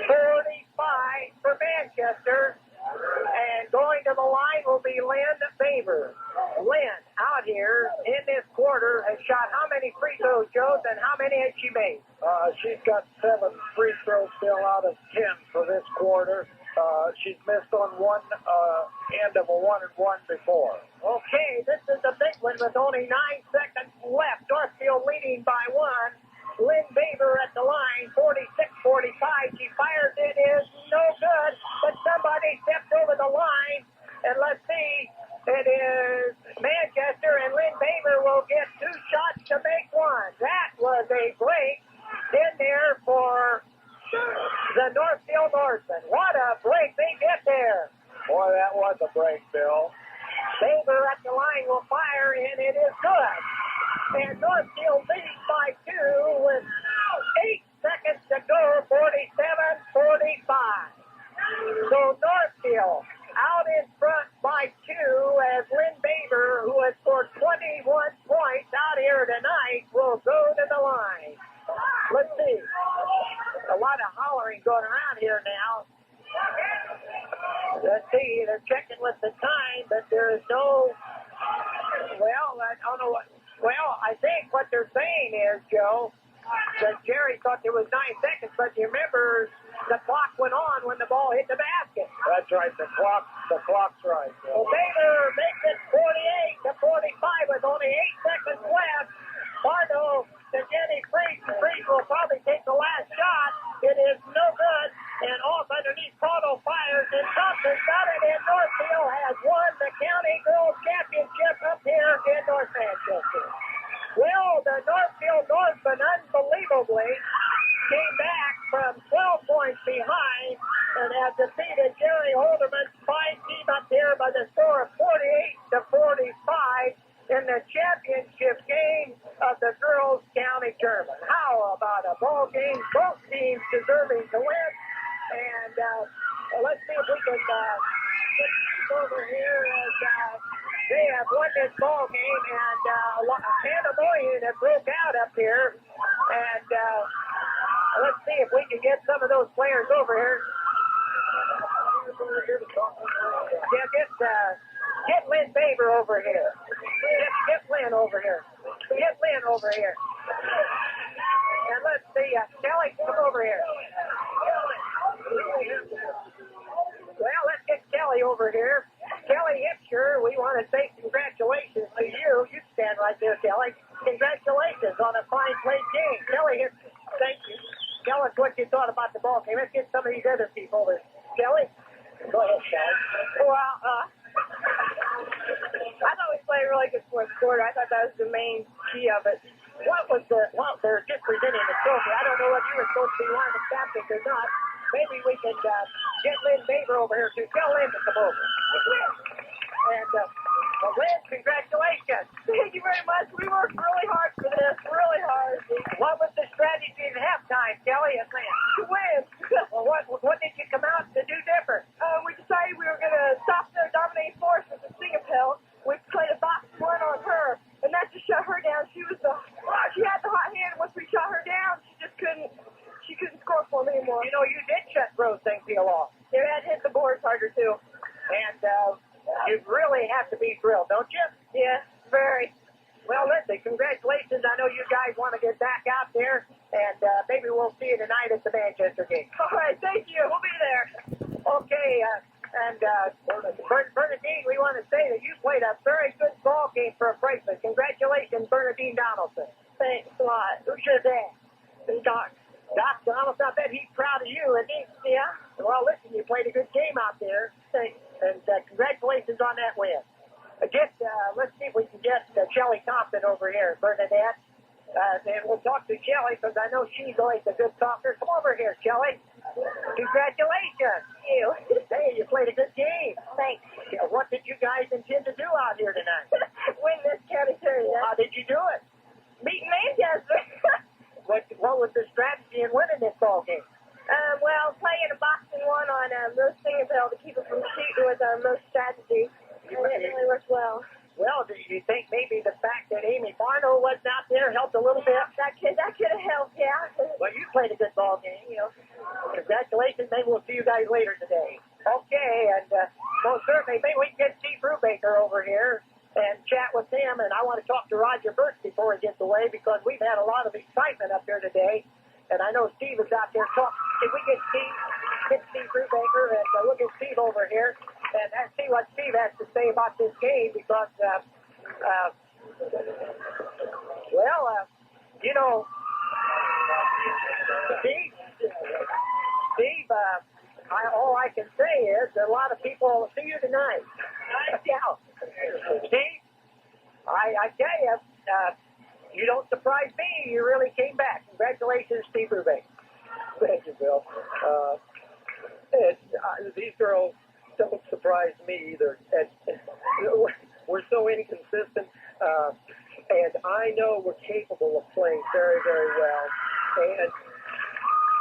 45 for Manchester. And going to the line will be Lynn Baber. Lynn, out here in this quarter, has shot how many free throws, Joe, and how many has she made? She's got 7 free throws still out of 10 for this quarter. She's missed on one end of a 1-and-1 before. Okay, this is a big one with only 9 seconds left. Northfield leading by 1. Lynn Baber at the line, 46-45. She fires, it is no good, but somebody stepped over the line, and let's see, it is Manchester, and Lynn Baber will get 2 shots to make 1. That was a break in there for the Northfield Norsemen. What a break they get there. Boy, that was a break, Bill. Baber at the line will fire, and it is good. And Northfield leads by 2 with 8 seconds to go, 47-45. So Northfield out in front by 2 as Lynn Baber, who has scored 21 points out here tonight, will go to the line. Let's see. A lot of hollering going around here now. Let's see. They're checking with the time, but there is no... Well, I don't know what... Well, I think what they're saying is, Joe, that Jerry thought there was 9 seconds, but you remember the clock went on when the ball hit the basket. That's right. The clock's right. Well, Bader makes it 48-45 with only 8 seconds left. Pardo to Jenny Freeze. Freeze will probably take the last shot. It is no good. And off underneath, Pardo fires, and Thompson got it, and Northfield has won the County Girls Championship up here in North Manchester. Well, the Northfield Norsemen unbelievably came back from 12 points behind and have defeated Jerry Holderman's fine team up here by the score of 48-45 in the championship game of the Girls County Tournament. How about a ball game? Both teams deserving to win. And let's see if we can get over here as they have won this ball game, and pandemonium that broke out up here. And let's see if we can get some of those players over here. Yeah, get Lynn Baber over here. Get Lynn over here. Get Lynn over here. And let's see, Kelly, come over here. Well, let's get Kelly over here. Kelly Hipsher, we want to say congratulations to you. You stand right there, Kelly. Congratulations on a fine played game. Kelly Hipsher, thank you. Tell us what you thought about the ball game. Let's get some of these other people over. Kelly? Go ahead, Kelly. Well, I thought we played a really good fourth quarter. I thought that was the main key of it. They're just presenting the trophy. I don't know if you were supposed to be one of the captains or not. Maybe we can get Lynn Baber over here to tell Lynn to come over. And, Lynn, congratulations. Thank you very much. We worked really hard for this, really hard. What was the strategy at halftime, Kelly and Lynn? To win. Well, what did you come out to do different? We decided we were going to stop their dominating force with the Singapore. We played a box one on her, and that just shut her down. She had the hot hand. Once we shut her down, she couldn't score for me anymore. You know, you did shut Rose Thingfield off. They had to hit the boards harder, too. And you really have to be thrilled, don't you? Yeah, very. Well, listen, congratulations. I know you guys want to get back out there, and maybe we'll see you tonight at the Manchester game. All right, thank you. We'll be there. Okay, and Bernadine, we want to say that you played a very good ball game for a freshman. Congratulations, Bernadine Donaldson. Thanks a lot. Who's your dad? And Doc. I know she's always a good talker. Come over here, Kelly. Congratulations. Thank you. Hey, you played a good game. Thanks. Yeah, what did you guys intend to do out here tonight? Win this county tournament. How did you do it? Beat Manchester. What was the strategy in winning this ball game? Well, playing a boxing one on Rose Fingerbill to keep it from shooting was our most strategy. And it really worked well. Well, do you think maybe the fact that Amy Barno wasn't out there helped a little bit? That could have helped, yeah. Well, you played a good ball game. You know. Congratulations. Maybe we'll see you guys later today. Okay, and most certainly, maybe we can get Steve Brubaker over here and chat with him. And I want to talk to Roger Burke before he gets away because we've had a lot of excitement up here today. And I know Steve is out there talking. Can we get Steve Brubaker, and we'll get Steve over here and see what Steve has to say about this game because, you know, Steve, all I can say is that a lot of people will see you tonight. Yeah. Steve, I tell you, you don't surprise me. You really came back. Congratulations, Steve Brubaker. Thank you, Bill. These girls don't surprise me either. We're so inconsistent, and I know we're capable of playing very, very well. And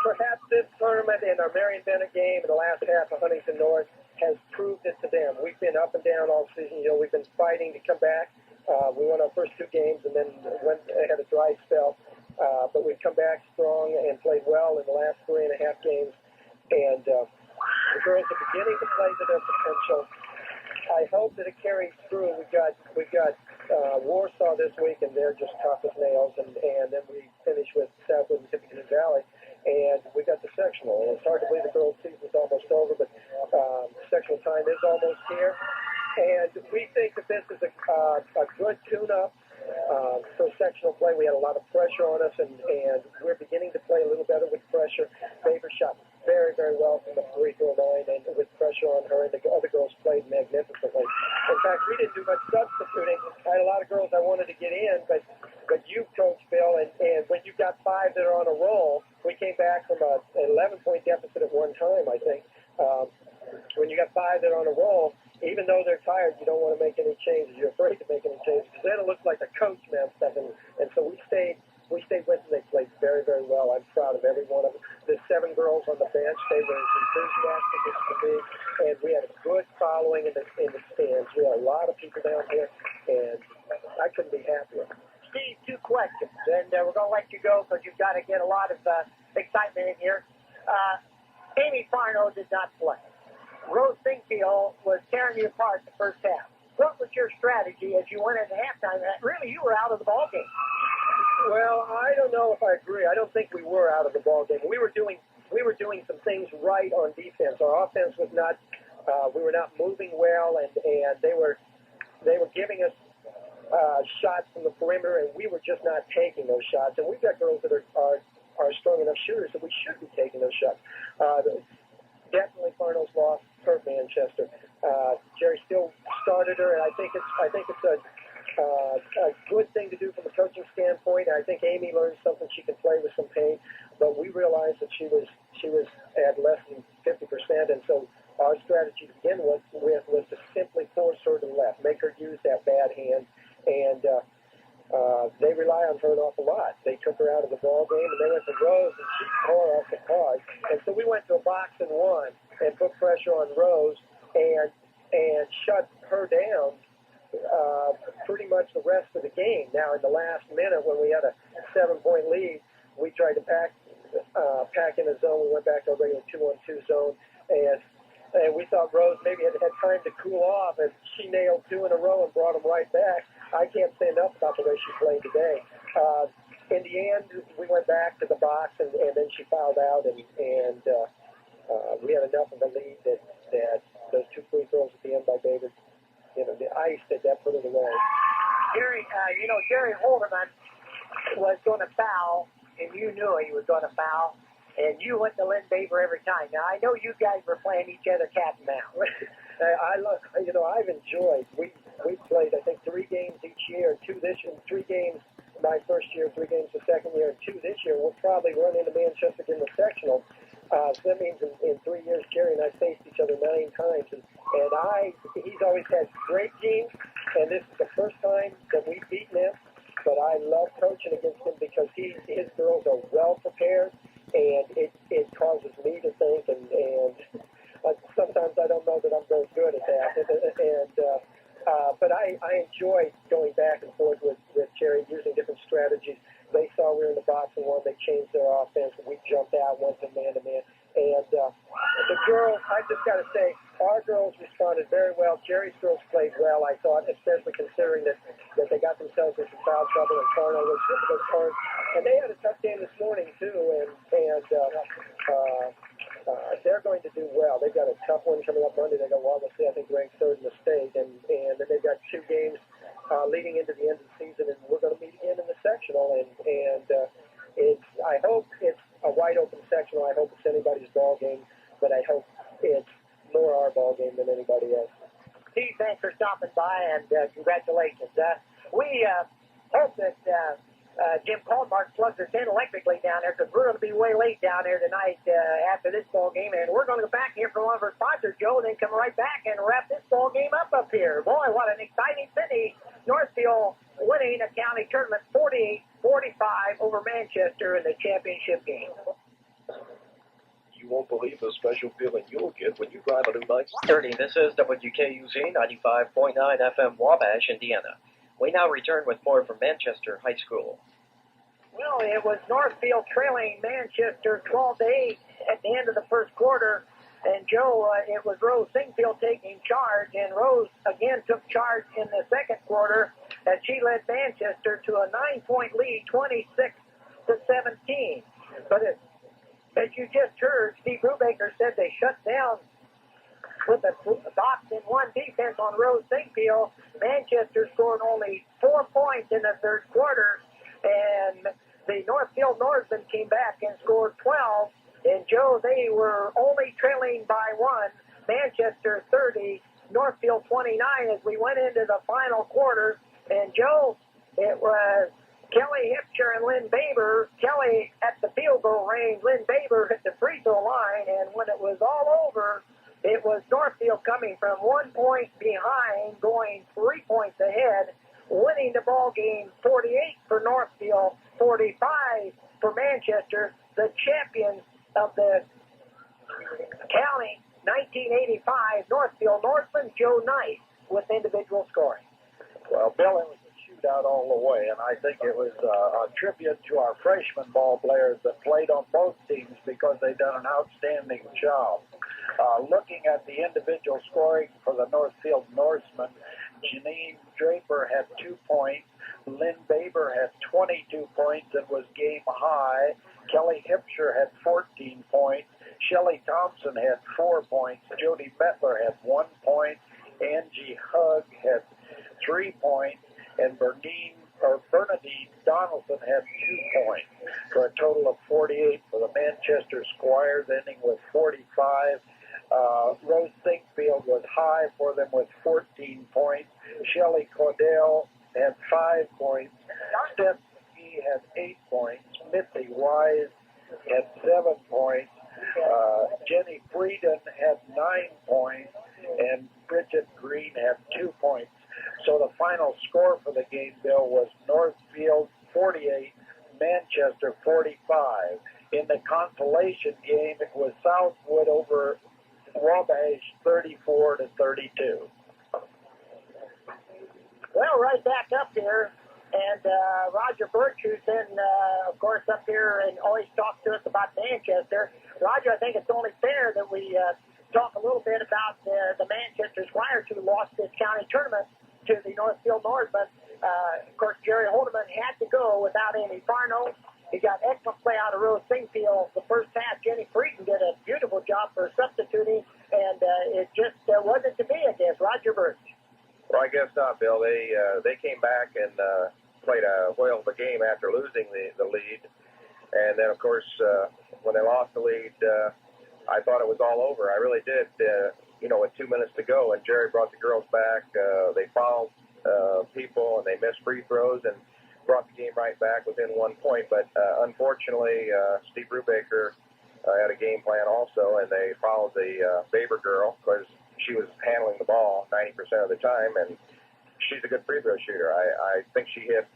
perhaps this tournament and our Marion Bennett game in the last half of Huntington North has proved it to them. We've been up and down all season. You know, we've been fighting to come back. We won our first two games and then had a dry spell. But we've come back strong and played well in the last 3.5 games. And the girls are beginning to play to their potential. I hope that it carries through. We've got Warsaw this week, and they're just tough as nails. And then we finish with Southwood and Tippecanoe Valley. And we got the sectional. And it's hard to believe the girls' season's almost over, but sectional time is almost here. And we think that this is a good tune-up for sectional play. We had a lot of pressure on us, and we're beginning to play a little better with pressure. Baker shot very, very well from the free throw line, and with pressure on her, and the other girls played magnificently. In fact, we didn't do much substituting. I had a lot of girls I wanted to get in, but you, Coach Bill, and when you've got 5 that are on a roll, we came back from an 11-point deficit at one time, I think. When you got 5 that are on a roll, even though they're tired, you don't want to make any changes. You're afraid to make any changes because then it looks like the coach messed up. And so we stayed with them. They played very, very well. I'm proud of every one of them. The 7 girls on the bench, they were as enthusiastic as could be, and we had a good following in the stands. We had a lot of people down here, and I couldn't be happier. Steve, 2 questions, and we're going to let you go because you've got to get a lot of excitement in here. Amy Farno did not play. Rose Thingfield was tearing you apart in the first half. What was your strategy as you went into halftime? Really, you were out of the ball game. Well, I don't know if I agree. I don't think we were out of the ball game. We were doing some things right on defense. Our offense was not. We were not moving well, and they were giving us shots from the perimeter, and we were just not taking those shots. And we've got girls that are strong enough shooters that we should be taking those shots. Definitely, Farno's lost hurt Manchester. Jerry still started her, and I think it's a good thing to do from a coaching standpoint. I think Amy learned something. She can play with some pain, but we realized that she was at less than 50%, and so our strategy to begin with was to simply force her to the left, make her use that bad hand, and they rely on her an awful lot. They took her out of the ball game, and they went to Rose, and she tore off the card. And so we went to a box and one and put pressure on Rose and shut her down pretty much the rest of the game. Now, in the last minute, when we had a 7-point lead, we tried to pack in a zone. We went back to a regular 2-on-2 zone, and we thought Rose maybe had time to cool off, and she nailed 2 in a row and brought them right back. I can't say enough about the way she played today. In the end, we went back to the box, and then she fouled out, and we had enough of a lead that those 2 free throws at the end by David, the ice that put it away. Jerry, Jerry Holderman was going to foul, and you knew he was going to foul, and you went to Lynn Baber every time. Now, I know you guys were playing each other cat and mouse. I've enjoyed. We played, I think, 3 games each year, 2 this year, 3 games my first year, 3 games the second year, and 2 this year. We'll probably run into Manchester in the sectional. So that means in 3 years, Jerry and I faced each other 9 times. And he's always had great teams, and this is the first time that we've beaten him. But I love coaching against him because his girls are well prepared, and it causes me to think, and sometimes I don't know that I'm very good at that. But I enjoy going back and forth with Jerry, using different strategies. They saw we were in the box and won. They changed their offense, and we jumped out, went to man-to-man. And the girls, I just got to say, our girls responded very well. Jerry's girls played well, I thought, especially considering that they got themselves into foul trouble and Carno was hurt. And they had a tough game this morning, too, and they're going to do well. They've got a tough one coming up Monday. They got Wabash, I think, ranked 3rd in the state, and they've got 2 games leading into the end of the season, and we're going to meet again in the sectional. And I hope it's a wide open sectional. I hope it's anybody's ball game, but I hope it's more our ball game than anybody else. Steve, thanks for stopping by, and congratulations. We hope that Jim Colmark plugs us in electrically down there, because we're going to be way late down there tonight after this ball game, and we're going to go back here for one of our sponsors, Joe, and then come right back and wrap this ball game up here. Boy, what an exciting finish. Northfield winning a county tournament 48-45 over Manchester in the championship game. You won't believe the special feeling you'll get when you drive a new nice 30. This is WKUZ 95.9 FM Wabash, Indiana. We now return with more from Manchester High School. Well, it was Northfield trailing Manchester 12-8 at the end of the first quarter. And Joe, it was Rose Singfield taking charge, and Rose again took charge in the second quarter as she led Manchester to a 9-point lead, 26-17. But as you just heard, Steve Brubaker said they shut down with a box and 1 defense on Rose Singfield. Manchester scored only 4 points in the third quarter, and the Northfield Norsemen came back and scored 12. And Joe, they were only trailing by 1. Manchester 30, Northfield 29 as we went into the final quarter. And Joe, it was Kelly Hipcher and Lynn Baber. Kelly at the field goal range, Lynn Baber hit the free throw line. And when it was all over, it was Northfield coming from 1 point behind, going 3 points ahead, winning the ball game 48 for Northfield, 45 for Manchester, the champions of the county 1985 Northfield Norseman, Joe Knight with individual scoring. Well, Bill, it was a shootout all the way, and I think it was a tribute to our freshman ball players that played on both teams because they've done an outstanding job. Looking at the individual scoring for the Northfield Norsemen, Janine Draper had 2 points. Lynn Baber had 22 points and was game high. Kelly Hipsher had 14 points. Shelley Thompson had 4 points. Jody Mettler had 1 point. Angie Hugg had 3 points. And Bernadine Donaldson had 2 points for a total of 48 for the Manchester Squires, ending with 45. Rose Singfield was high for them with 14 points. Shelley Cordell had 5 points. Steph McGee had 8 points. Mitzi Wise had 7 points. Jenny Frieden had 9 points. And Bridget Green had 2 points. So the final score for the game, Bill, was Northfield 48, Manchester 45. In the consolation game, it was Southwood over Wabash 34-32. Well, right back up here, and Roger Birch, who's been, of course, up here and always talks to us about Manchester. Roger, I think it's only fair that we talk a little bit about the Manchester Squires who lost this county tournament to the Northfield Norsemen. Of course, Jerry Holdeman had to go without Amy Farno. He got excellent play out of Rose Singfield the first half. Jenny Frieden did a beautiful job for substituting, and it just wasn't to be, I guess. Roger Birch. Well, I guess not, Bill. They came back and played a whale of a game after losing the lead. And then, of course, when they lost the lead, I thought it was all over. I really did, with 2 minutes to go. And Jerry brought the girls back. They fouled people, and they missed free throws. And brought the game right back within 1 point. But unfortunately, Steve Brubaker had a game plan also, and they followed the Baber girl because she was handling the ball 90% of the time, and she's a good free throw shooter. I think she hit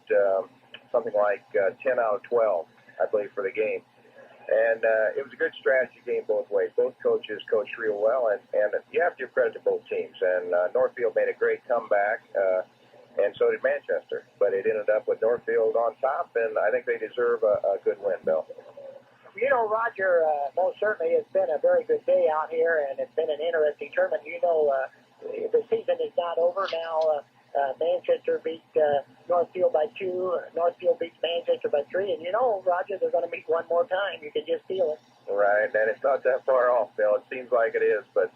something like 10 out of 12, I believe, for the game. And it was a good strategy game both ways. Both coaches coached real well, and you have to give credit to both teams. And Northfield made a great comeback, and so did Manchester. But it ended up with Northfield on top, and I think they deserve a good win, Bill. You know, Roger, most certainly it's been a very good day out here, and it's been an interesting tournament. You know, the season is not over now. Manchester beat Northfield by 2. Northfield beats Manchester by 3. And you know, Roger, they're going to meet one more time. You can just feel it. Right, and it's not that far off, Bill. It seems like it is, but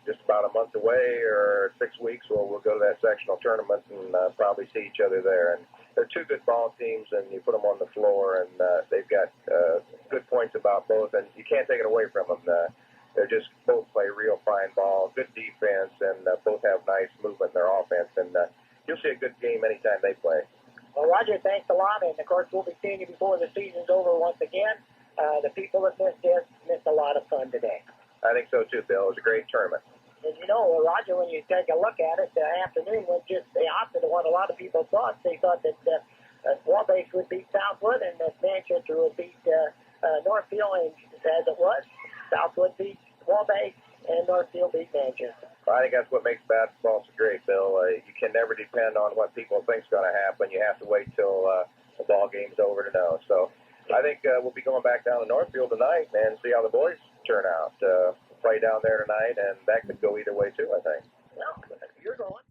just about a month away or 6 weeks, we'll go to that sectional tournament and probably see each other there. And they're two good ball teams, and you put them on the floor, and they've got good points about both, and you can't take it away from them. They're just both play real fine ball, good defense, and both have nice movement in their offense. And you'll see a good game anytime they play. Well, Roger, thanks a lot. And, of course, we'll be seeing you before the season's over once again. The people that missed a lot of fun today. I think so, too, Bill. It was a great tournament. And, you know, Roger, when you take a look at it, the afternoon was just the opposite of what a lot of people thought. They thought that Wabash would beat Southwood and that Manchester would beat Northfield, and as it was, Southwood beat Wabash and Northfield beat Manchester. I think that's what makes basketball so great, Bill. You can never depend on what people think is going to happen. You have to wait till the ball game's over to know. So I think we'll be going back down to Northfield tonight and see how the boys turn out. Play down there tonight, and that could go either way, too, I think. Well, you're going.